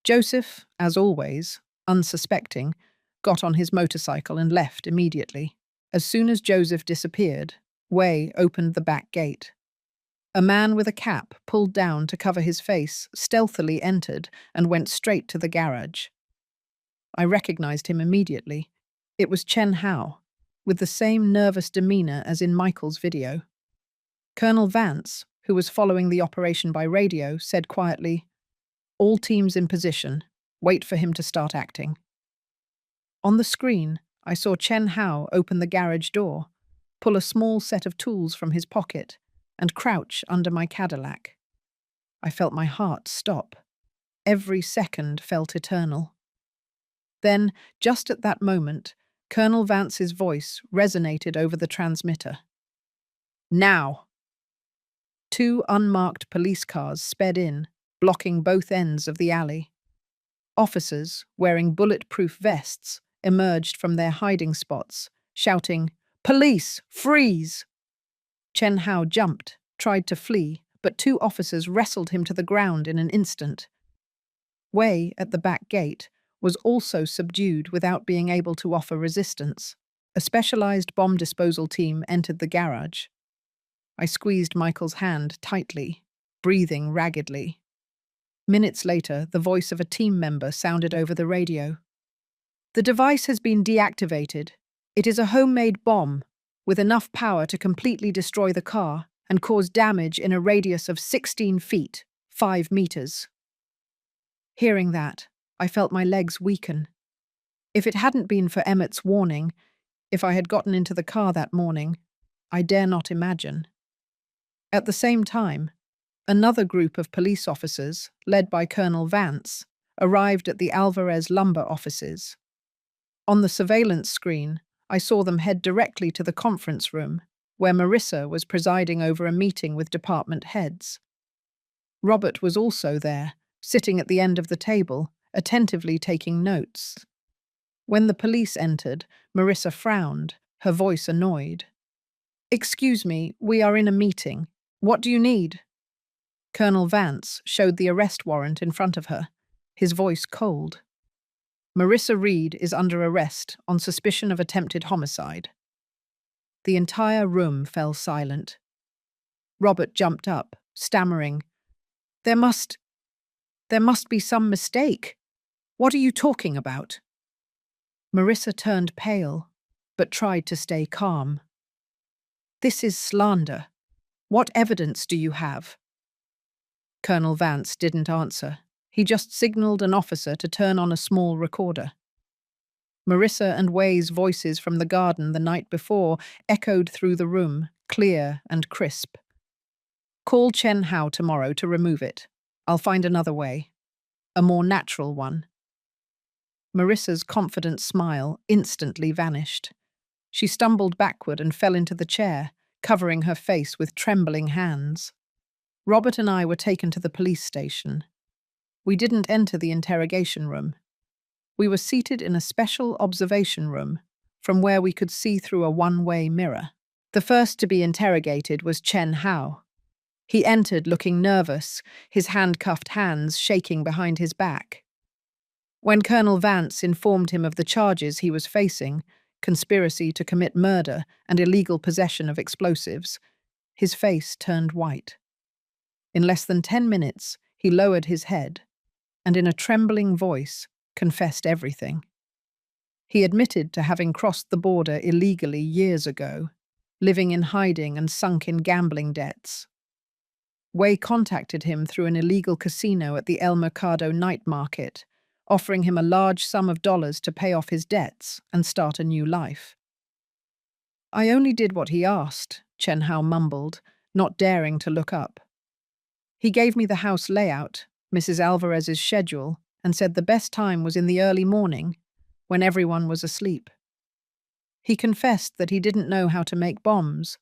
S1: Joseph, as always, unsuspecting, got on his motorcycle and left immediately. As soon as Joseph disappeared, Wei opened the back gate. A man with a cap pulled down to cover his face stealthily entered and went straight to the garage. I recognized him immediately. It was Chen Hao, with the same nervous demeanor as in Michael's video. Colonel Vance, who was following the operation by radio, said quietly, "All teams in position. Wait for him to start acting." On the screen, I saw Chen Hao open the garage door, pull a small set of tools from his pocket, and crouch under my Cadillac. I felt my heart stop. Every second felt eternal. Then, just at that moment, Colonel Vance's voice resonated over the transmitter. "Now!" 2 unmarked police cars sped in, blocking both ends of the alley. Officers, wearing bulletproof vests, emerged from their hiding spots, shouting, "Police, freeze!" Chen Hao jumped, tried to flee, but 2 officers wrestled him to the ground in an instant. Wei, at the back gate, was also subdued without being able to offer resistance. A specialized bomb disposal team entered the garage. I squeezed Michael's hand tightly, breathing raggedly. Minutes later, the voice of a team member sounded over the radio. "The device has been deactivated. It is a homemade bomb with enough power to completely destroy the car and cause damage in a radius of 16 feet, 5 meters. Hearing that, I felt my legs weaken. If it hadn't been for Emmett's warning, if I had gotten into the car that morning, I dare not imagine. At the same time, another group of police officers, led by Colonel Vance, arrived at the Alvarez lumber offices. On the surveillance screen, I saw them head directly to the conference room, where Marissa was presiding over a meeting with department heads. Robert was also there, sitting at the end of the table, attentively taking notes. When the police entered, Marissa frowned, her voice annoyed. "Excuse me, we are in a meeting. What do you need?" Colonel Vance showed the arrest warrant in front of her, his voice cold. "Marissa Reed is under arrest on suspicion of attempted homicide." The entire room fell silent. Robert jumped up, stammering, There must be some mistake. What are you talking about?" Marissa turned pale, but tried to stay calm. "This is slander. What evidence do you have?" Colonel Vance didn't answer. He just signaled an officer to turn on a small recorder. Marissa and Way's voices from the garden the night before echoed through the room, clear and crisp. "Call Chen Hao tomorrow to remove it. I'll find another way. A more natural one." Marissa's confident smile instantly vanished. She stumbled backward and fell into the chair, covering her face with trembling hands. Robert and I were taken to the police station. We didn't enter the interrogation room. We were seated in a special observation room, from where we could see through a one-way mirror. The first to be interrogated was Chen Hao. He entered looking nervous, his handcuffed hands shaking behind his back. When Colonel Vance informed him of the charges he was facing, conspiracy to commit murder and illegal possession of explosives, his face turned white. In less than 10 minutes, he lowered his head and in a trembling voice confessed everything. He admitted to having crossed the border illegally years ago, living in hiding and sunk in gambling debts. Way contacted him through an illegal casino at the El Mercado night market, offering him a large sum of dollars to pay off his debts and start a new life. "I only did what he asked," Chen Hao mumbled, not daring to look up. "He gave me the house layout, Mrs. Alvarez's schedule, and said the best time was in the early morning, when everyone was asleep. He confessed that he didn't know how to make bombs,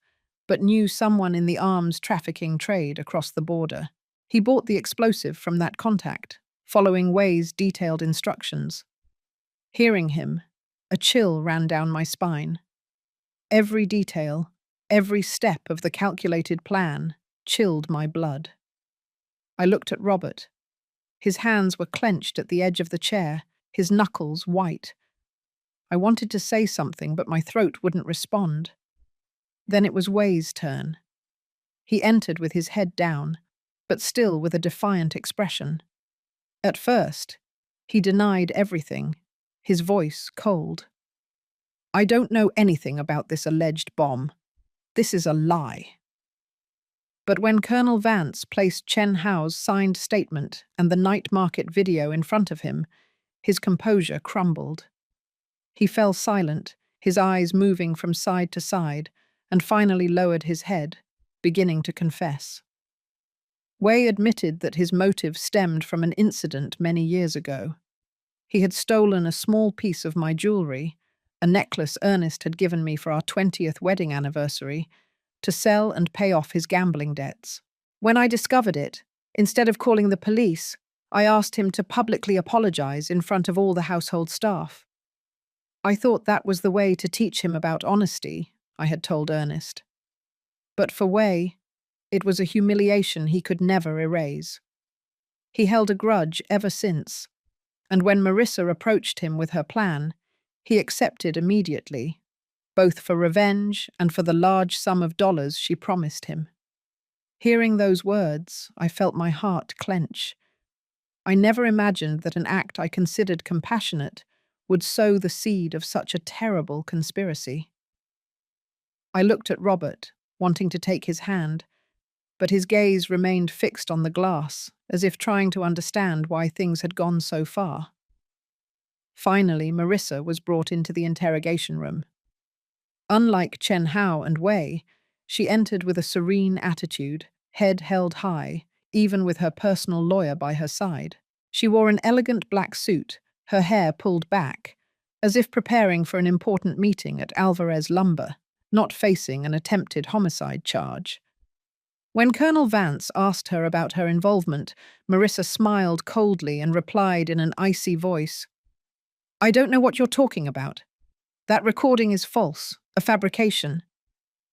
S1: but knew someone in the arms trafficking trade across the border. He bought the explosive from that contact, following Way's detailed instructions." Hearing him, a chill ran down my spine. Every detail, every step of the calculated plan chilled my blood. I looked at Robert. His hands were clenched at the edge of the chair, his knuckles white. I wanted to say something, but my throat wouldn't respond. Then it was Way's turn. He entered with his head down, but still with a defiant expression. At first, he denied everything, his voice cold. "I don't know anything about this alleged bomb. This is a lie." But when Colonel Vance placed Chen Hao's signed statement and the night market video in front of him, his composure crumbled. He fell silent, his eyes moving from side to side, and finally lowered his head, beginning to confess. Way admitted that his motive stemmed from an incident many years ago. He had stolen a small piece of my jewelry, a necklace Ernest had given me for our 20th wedding anniversary, to sell and pay off his gambling debts. When I discovered it, instead of calling the police, I asked him to publicly apologize in front of all the household staff. I thought that was the way to teach him about honesty, I had told Ernest. But for Way, it was a humiliation he could never erase. He held a grudge ever since, and when Marissa approached him with her plan, he accepted immediately, both for revenge and for the large sum of dollars she promised him. Hearing those words, I felt my heart clench. I never imagined that an act I considered compassionate would sow the seed of such a terrible conspiracy. I looked at Robert, wanting to take his hand, but his gaze remained fixed on the glass, as if trying to understand why things had gone so far. Finally, Marissa was brought into the interrogation room. Unlike Chen Hao and Wei, she entered with a serene attitude, head held high, even with her personal lawyer by her side. She wore an elegant black suit, her hair pulled back, as if preparing for an important meeting at Alvarez Lumber, not facing an attempted homicide charge. When Colonel Vance asked her about her involvement, Marissa smiled coldly and replied in an icy voice, "I don't know what you're talking about. That recording is false, a fabrication.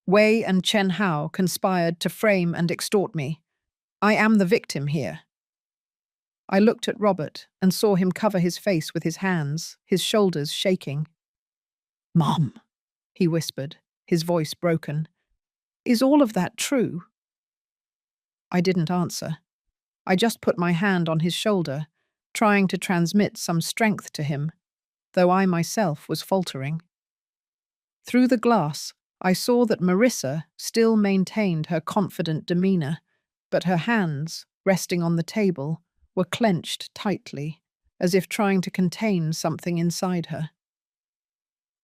S1: Wei and Chen Hao conspired to frame and extort me. I am the victim here." I looked at Robert and saw him cover his face with his hands, his shoulders shaking. "Mom," he whispered, his voice broken. "Is all of that true?" I didn't answer. I just put my hand on his shoulder, trying to transmit some strength to him, though I myself was faltering. Through the glass, I saw that Marissa still maintained her confident demeanor, but her hands, resting on the table, were clenched tightly, as if trying to contain something inside her.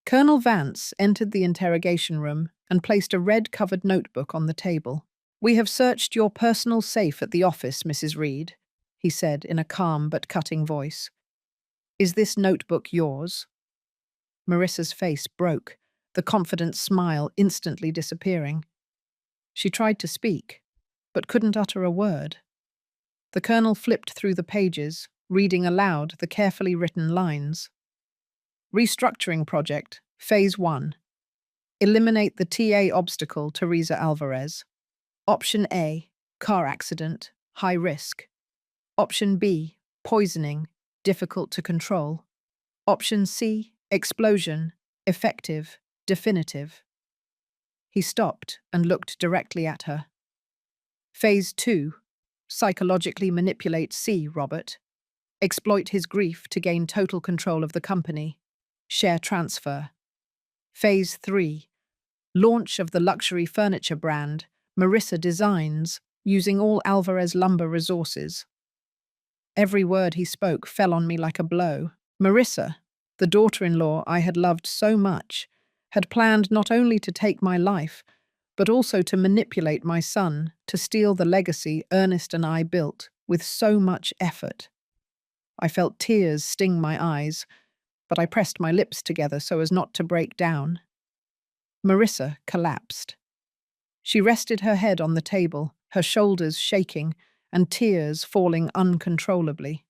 S1: Colonel Vance entered the interrogation room and placed a red-covered notebook on the table. "We have searched your personal safe at the office, Mrs. Reed," he said in a calm but cutting voice. "Is this notebook yours?" Marissa's face broke, the confident smile instantly disappearing. She tried to speak, but couldn't utter a word. The colonel flipped through the pages, reading aloud the carefully written lines. "Restructuring project, Phase 1. Eliminate the TA obstacle, Teresa Alvarez. Option A, car accident, high risk. Option B, poisoning, difficult to control. Option C, explosion, effective, definitive." He stopped and looked directly at her. "Phase 2. Psychologically manipulate C, Robert. Exploit his grief to gain total control of the company. Share transfer. Phase 3. Launch of the luxury furniture brand, Marissa Designs, using all Alvarez Lumber resources." Every word he spoke fell on me like a blow. Marissa, the daughter-in-law I had loved so much, had planned not only to take my life, but also to manipulate my son to steal the legacy Ernest and I built with so much effort. I felt tears sting my eyes, but I pressed my lips together so as not to break down. Marissa collapsed. She rested her head on the table, her shoulders shaking, and tears falling uncontrollably.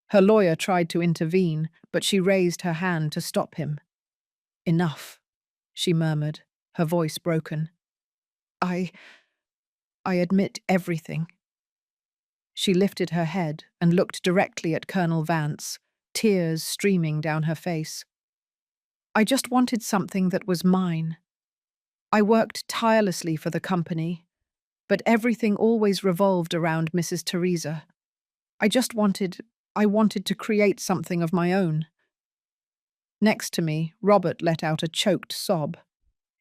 S1: Her lawyer tried to intervene, but she raised her hand to stop him. "Enough," she murmured, her voice broken. I admit everything." She lifted her head and looked directly at Colonel Vance, tears streaming down her face. "I just wanted something that was mine. I worked tirelessly for the company, but everything always revolved around Mrs. Teresa. I wanted to create something of my own." Next to me, Robert let out a choked sob.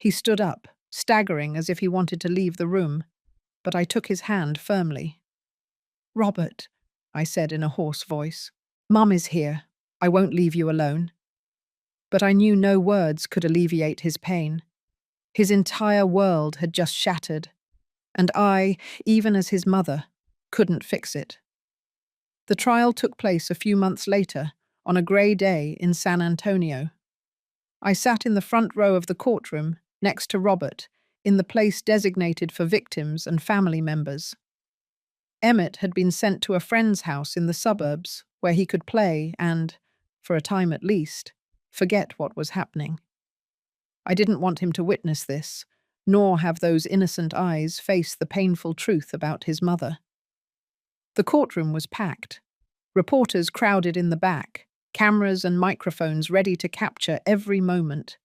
S1: He stood up, staggering as if he wanted to leave the room, but I took his hand firmly. "Robert," I said in a hoarse voice, "Mum is here. I won't leave you alone." But I knew no words could alleviate his pain. His entire world had just shattered, and I, even as his mother, couldn't fix it. The trial took place a few months later, on a grey day in San Antonio. I sat in the front row of the courtroom, next to Robert, in the place designated for victims and family members. Emmett had been sent to a friend's house in the suburbs, where he could play and, for a time at least, forget what was happening. I didn't want him to witness this, nor have those innocent eyes face the painful truth about his mother. The courtroom was packed. Reporters crowded in the back, cameras and microphones ready to capture every moment.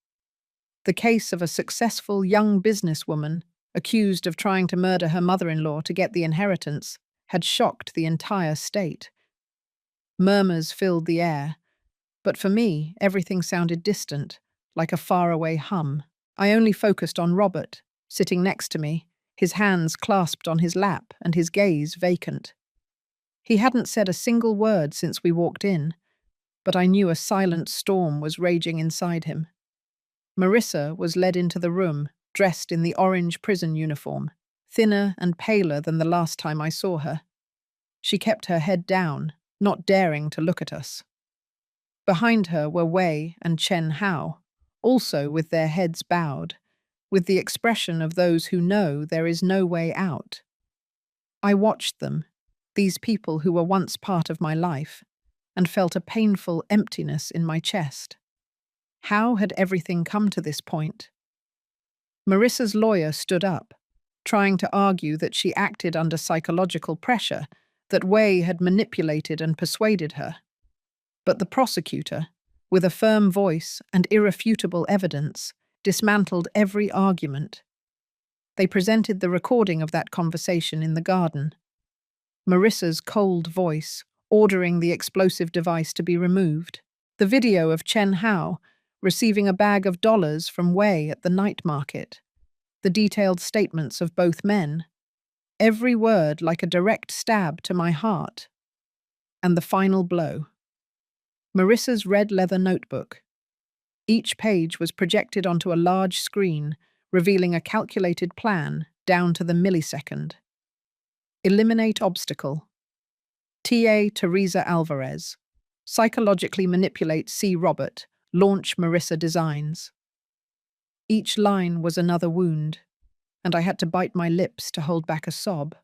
S1: The case of a successful young businesswoman accused of trying to murder her mother-in-law to get the inheritance, had shocked the entire state. Murmurs filled the air, but for me, everything sounded distant, like a faraway hum. I only focused on Robert, sitting next to me, his hands clasped on his lap and his gaze vacant. He hadn't said a single word since we walked in, but I knew a silent storm was raging inside him. Marissa was led into the room, dressed in the orange prison uniform, thinner and paler than the last time I saw her. She kept her head down, not daring to look at us. Behind her were Wei and Chen Hao, also with their heads bowed, with the expression of those who know there is no way out. I watched them, these people who were once part of my life, and felt a painful emptiness in my chest. How had everything come to this point? Marissa's lawyer stood up, trying to argue that she acted under psychological pressure, that Wei had manipulated and persuaded her. But the prosecutor, with a firm voice and irrefutable evidence, dismantled every argument. They presented the recording of that conversation in the garden. Marissa's cold voice, ordering the explosive device to be removed. The video of Chen Hao receiving a bag of dollars from Wei at the night market. The detailed statements of both men. Every word like a direct stab to my heart. And the final blow. Marissa's red leather notebook. Each page was projected onto a large screen, revealing a calculated plan down to the millisecond. Eliminate obstacle. T.A. Teresa Alvarez. Psychologically manipulate C. Robert. Launch Marissa designs. Each line was another wound, and I had to bite my lips to hold back a sob.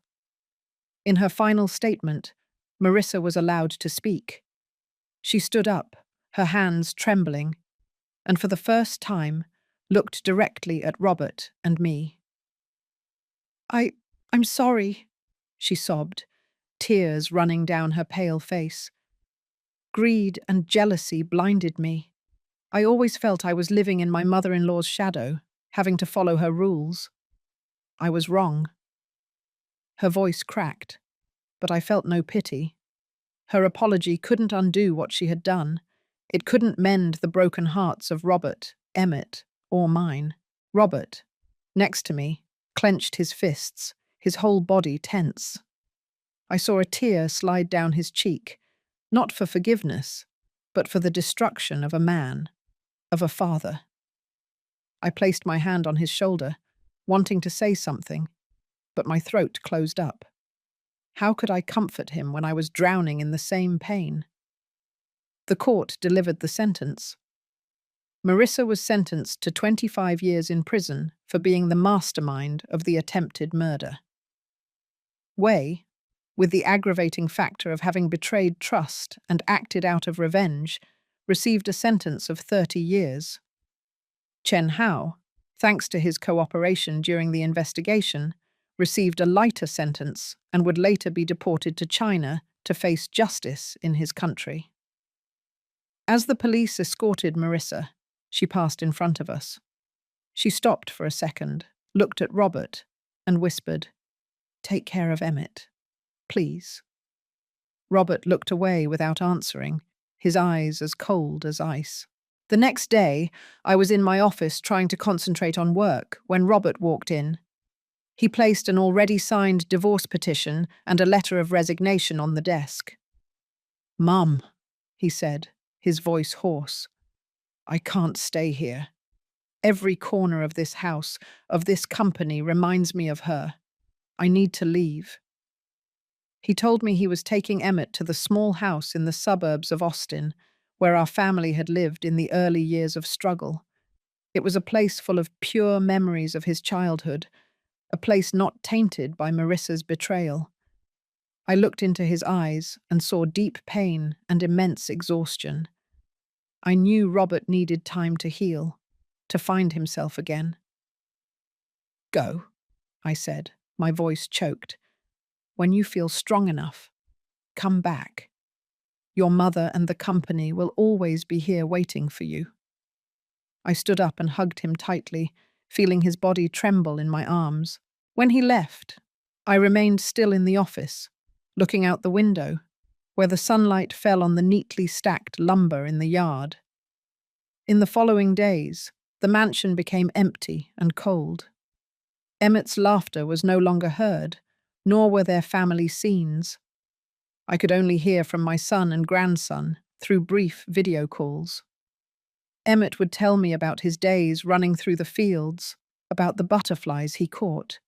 S1: In her final statement, Marissa was allowed to speak. She stood up, her hands trembling, and for the first time looked directly at Robert and me. I'm sorry, she sobbed, tears running down her pale face. Greed and jealousy blinded me. I always felt I was living in my mother-in-law's shadow, having to follow her rules. I was wrong. Her voice cracked, but I felt no pity. Her apology couldn't undo what she had done. It couldn't mend the broken hearts of Robert, Emmett, or mine. Robert, next to me, clenched his fists, his whole body tense. I saw a tear slide down his cheek, not for forgiveness, but for the destruction of a man, of a father. I placed my hand on his shoulder, wanting to say something, but my throat closed up. How could I comfort him when I was drowning in the same pain? The court delivered the sentence. Marissa was sentenced to 25 years in prison for being the mastermind of the attempted murder. Wei, with the aggravating factor of having betrayed trust and acted out of revenge, received a sentence of 30 years. Chen Hao, thanks to his cooperation during the investigation, received a lighter sentence and would later be deported to China to face justice in his country. As the police escorted Marissa, she passed in front of us. She stopped for a second, looked at Robert, and whispered, "Take care of Emmett, please." Robert looked away without answering, his eyes as cold as ice. The next day, I was in my office trying to concentrate on work when Robert walked in. He placed an already signed divorce petition and a letter of resignation on the desk. "Mum," he said, his voice hoarse, "I can't stay here. Every corner of this house, of this company, reminds me of her. I need to leave." He told me he was taking Emmett to the small house in the suburbs of Austin, where our family had lived in the early years of struggle. It was a place full of pure memories of his childhood, a place not tainted by Marissa's betrayal. I looked into his eyes and saw deep pain and immense exhaustion. I knew Robert needed time to heal, to find himself again. "Go," I said, my voice choked. "When you feel strong enough, come back. Your mother and the company will always be here waiting for you." I stood up and hugged him tightly, feeling his body tremble in my arms. When he left, I remained still in the office, looking out the window, where the sunlight fell on the neatly stacked lumber in the yard. In the following days, the mansion became empty and cold. Emmett's laughter was no longer heard, nor were there family scenes. I could only hear from my son and grandson through brief video calls. Emmett would tell me about his days running through the fields, about the butterflies he caught.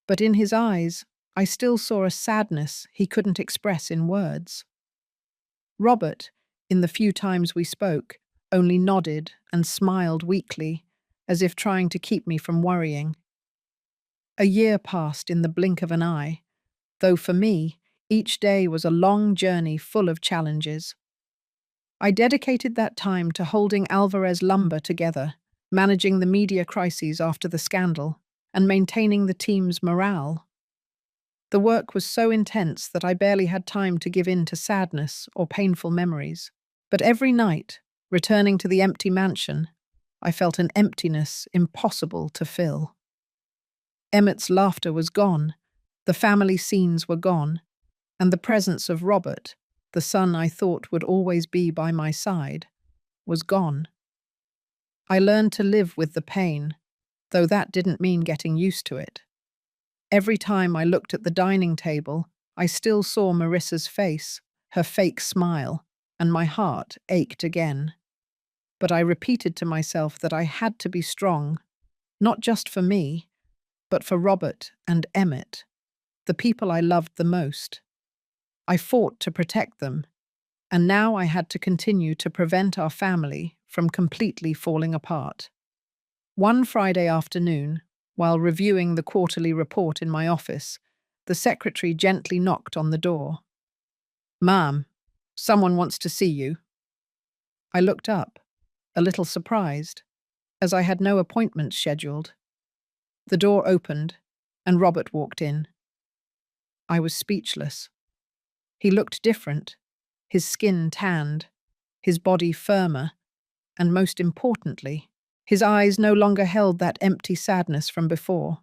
S1: But in his eyes, I still saw a sadness he couldn't express in words. Robert, in the few times we spoke, only nodded and smiled weakly, as if trying to keep me from worrying. A year passed in the blink of an eye, though for me, each day was a long journey full of challenges. I dedicated that time to holding Alvarez Lumber together, managing the media crises after the scandal, and maintaining the team's morale. The work was so intense that I barely had time to give in to sadness or painful memories. But every night, returning to the empty mansion, I felt an emptiness impossible to fill. Emmett's laughter was gone, the family scenes were gone, and the presence of Robert, the son I thought would always be by my side, was gone. I learned to live with the pain, though that didn't mean getting used to it. Every time I looked at the dining table, I still saw Marissa's face, her fake smile, and my heart ached again. But I repeated to myself that I had to be strong, not just for me, but for Robert and Emmett, the people I loved the most. I fought to protect them, and now I had to continue to prevent our family from completely falling apart. One Friday afternoon, while reviewing the quarterly report in my office, the secretary gently knocked on the door. "Ma'am, someone wants to see you." I looked up, a little surprised, as I had no appointments scheduled. The door opened, and Robert walked in. I was speechless. He looked different, his skin tanned, his body firmer, and most importantly, his eyes no longer held that empty sadness from before.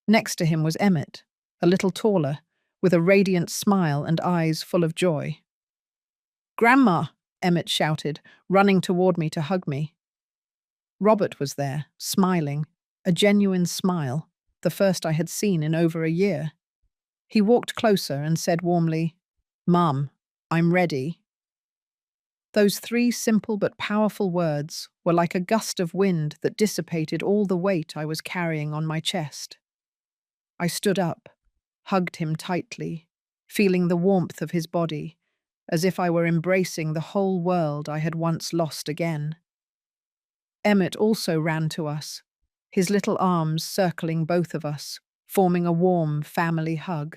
S1: Next to him was Emmett, a little taller, with a radiant smile and eyes full of joy. "Grandma!" Emmett shouted, running toward me to hug me. Robert was there, smiling, a genuine smile, the first I had seen in over a year. He walked closer and said warmly, "Mom, I'm ready." Those three simple but powerful words were like a gust of wind that dissipated all the weight I was carrying on my chest. I stood up, hugged him tightly, feeling the warmth of his body, as if I were embracing the whole world I had once lost again. Emmett also ran to us, his little arms circling both of us, forming a warm family hug.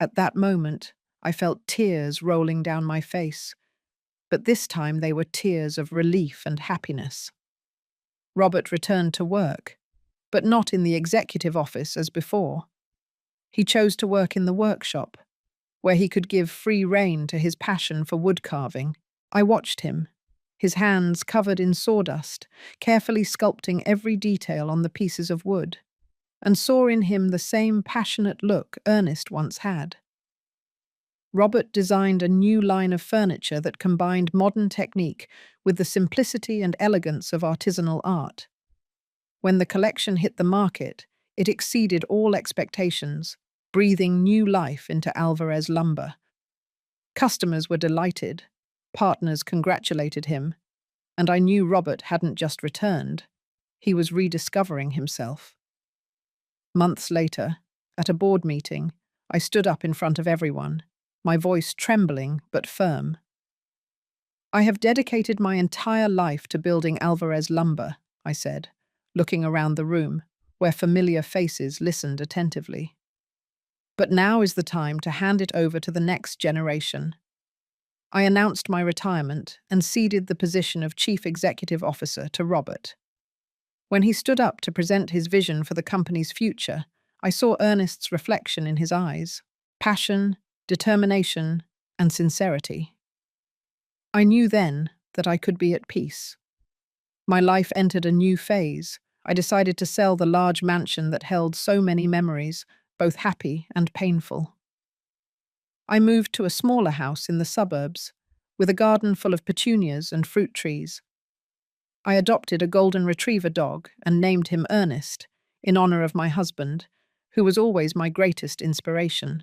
S1: At that moment, I felt tears rolling down my face, but this time they were tears of relief and happiness. Robert returned to work, but not in the executive office as before. He chose to work in the workshop, where he could give free rein to his passion for wood carving. I watched him, his hands covered in sawdust, carefully sculpting every detail on the pieces of wood, and saw in him the same passionate look Ernest once had. Robert designed a new line of furniture that combined modern technique with the simplicity and elegance of artisanal art. When the collection hit the market, it exceeded all expectations, breathing new life into Alvarez Lumber. Customers were delighted, partners congratulated him, and I knew Robert hadn't just returned. He was rediscovering himself. Months later, at a board meeting, I stood up in front of everyone, my voice trembling but firm. "I have dedicated my entire life to building Alvarez Lumber," I said, looking around the room, where familiar faces listened attentively. "But now is the time to hand it over to the next generation." I announced my retirement and ceded the position of Chief Executive Officer to Robert. When he stood up to present his vision for the company's future, I saw Ernest's reflection in his eyes: passion, determination, and sincerity. I knew then that I could be at peace. My life entered a new phase, I decided to sell the large mansion that held so many memories, both happy and painful. I moved to a smaller house in the suburbs, with a garden full of petunias and fruit trees. I adopted a golden retriever dog and named him Ernest, in honor of my husband, who was always my greatest inspiration.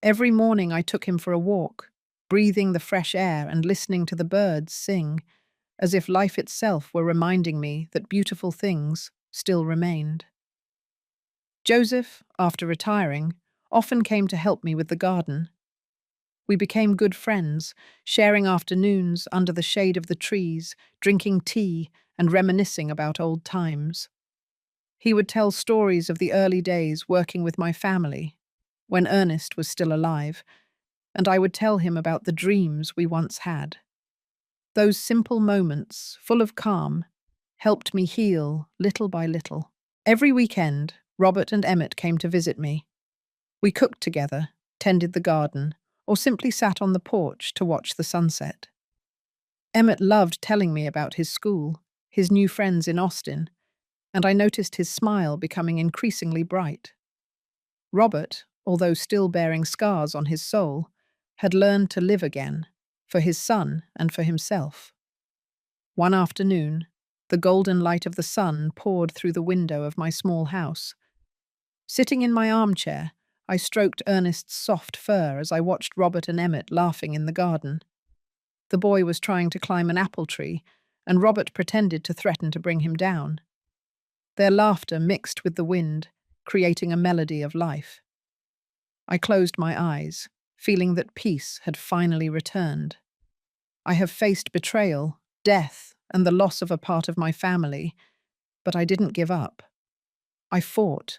S1: Every morning I took him for a walk, breathing the fresh air and listening to the birds sing, as if life itself were reminding me that beautiful things still remained. Joseph, after retiring, often came to help me with the garden. We became good friends, sharing afternoons under the shade of the trees, drinking tea and reminiscing about old times. He would tell stories of the early days working with my family, when Ernest was still alive, and I would tell him about the dreams we once had. Those simple moments, full of calm, helped me heal little by little. Every weekend, Robert and Emmett came to visit me. We cooked together, tended the garden, or simply sat on the porch to watch the sunset. Emmett loved telling me about his school, his new friends in Austin, and I noticed his smile becoming increasingly bright. Robert, although still bearing scars on his soul, had learned to live again, for his son and for himself. One afternoon, the golden light of the sun poured through the window of my small house. Sitting in my armchair, I stroked Ernest's soft fur as I watched Robert and Emmett laughing in the garden. The boy was trying to climb an apple tree, and Robert pretended to threaten to bring him down. Their laughter mixed with the wind, creating a melody of life. I closed my eyes, feeling that peace had finally returned. I have faced betrayal, death, and the loss of a part of my family, but I didn't give up. I fought,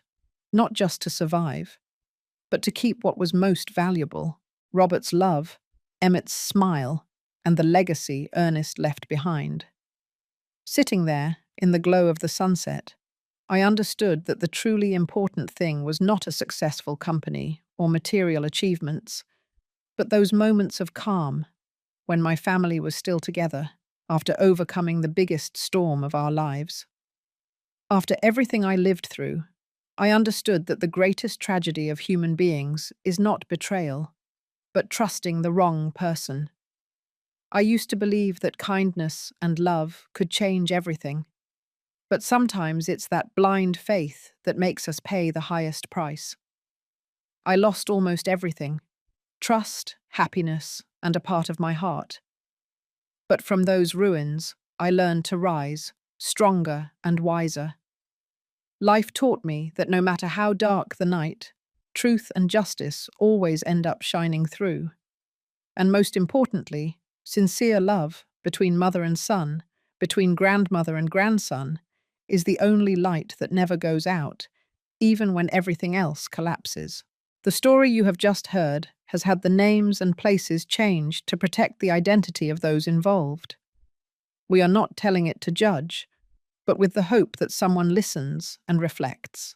S1: not just to survive, but to keep what was most valuable: Robert's love, Emmett's smile, and the legacy Ernest left behind. Sitting there, in the glow of the sunset, I understood that the truly important thing was not a successful company or material achievements, but those moments of calm when my family was still together after overcoming the biggest storm of our lives. After everything I lived through, I understood that the greatest tragedy of human beings is not betrayal, but trusting the wrong person. I used to believe that kindness and love could change everything, but sometimes it's that blind faith that makes us pay the highest price. I lost almost everything: trust, happiness, and a part of my heart. But from those ruins, I learned to rise, stronger and wiser. Life taught me that no matter how dark the night, truth and justice always end up shining through. And most importantly, sincere love between mother and son, between grandmother and grandson, is the only light that never goes out, even when everything else collapses. The story you have just heard has had the names and places changed to protect the identity of those involved. We are not telling it to judge, but with the hope that someone listens and reflects.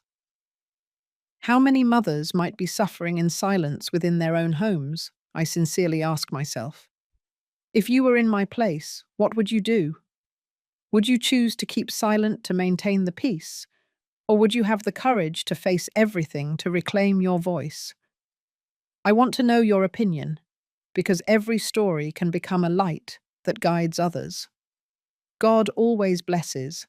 S1: How many mothers might be suffering in silence within their own homes? I sincerely ask myself. If you were in my place, what would you do? Would you choose to keep silent to maintain the peace? Or would you have the courage to face everything to reclaim your voice? I want to know your opinion, because every story can become a light that guides others. God always blesses,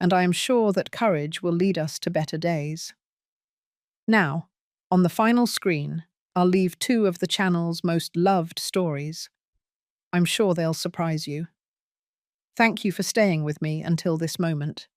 S1: and I am sure that courage will lead us to better days. Now, on the final screen, I'll leave 2 of the channel's most loved stories. I'm sure they'll surprise you. Thank you for staying with me until this moment.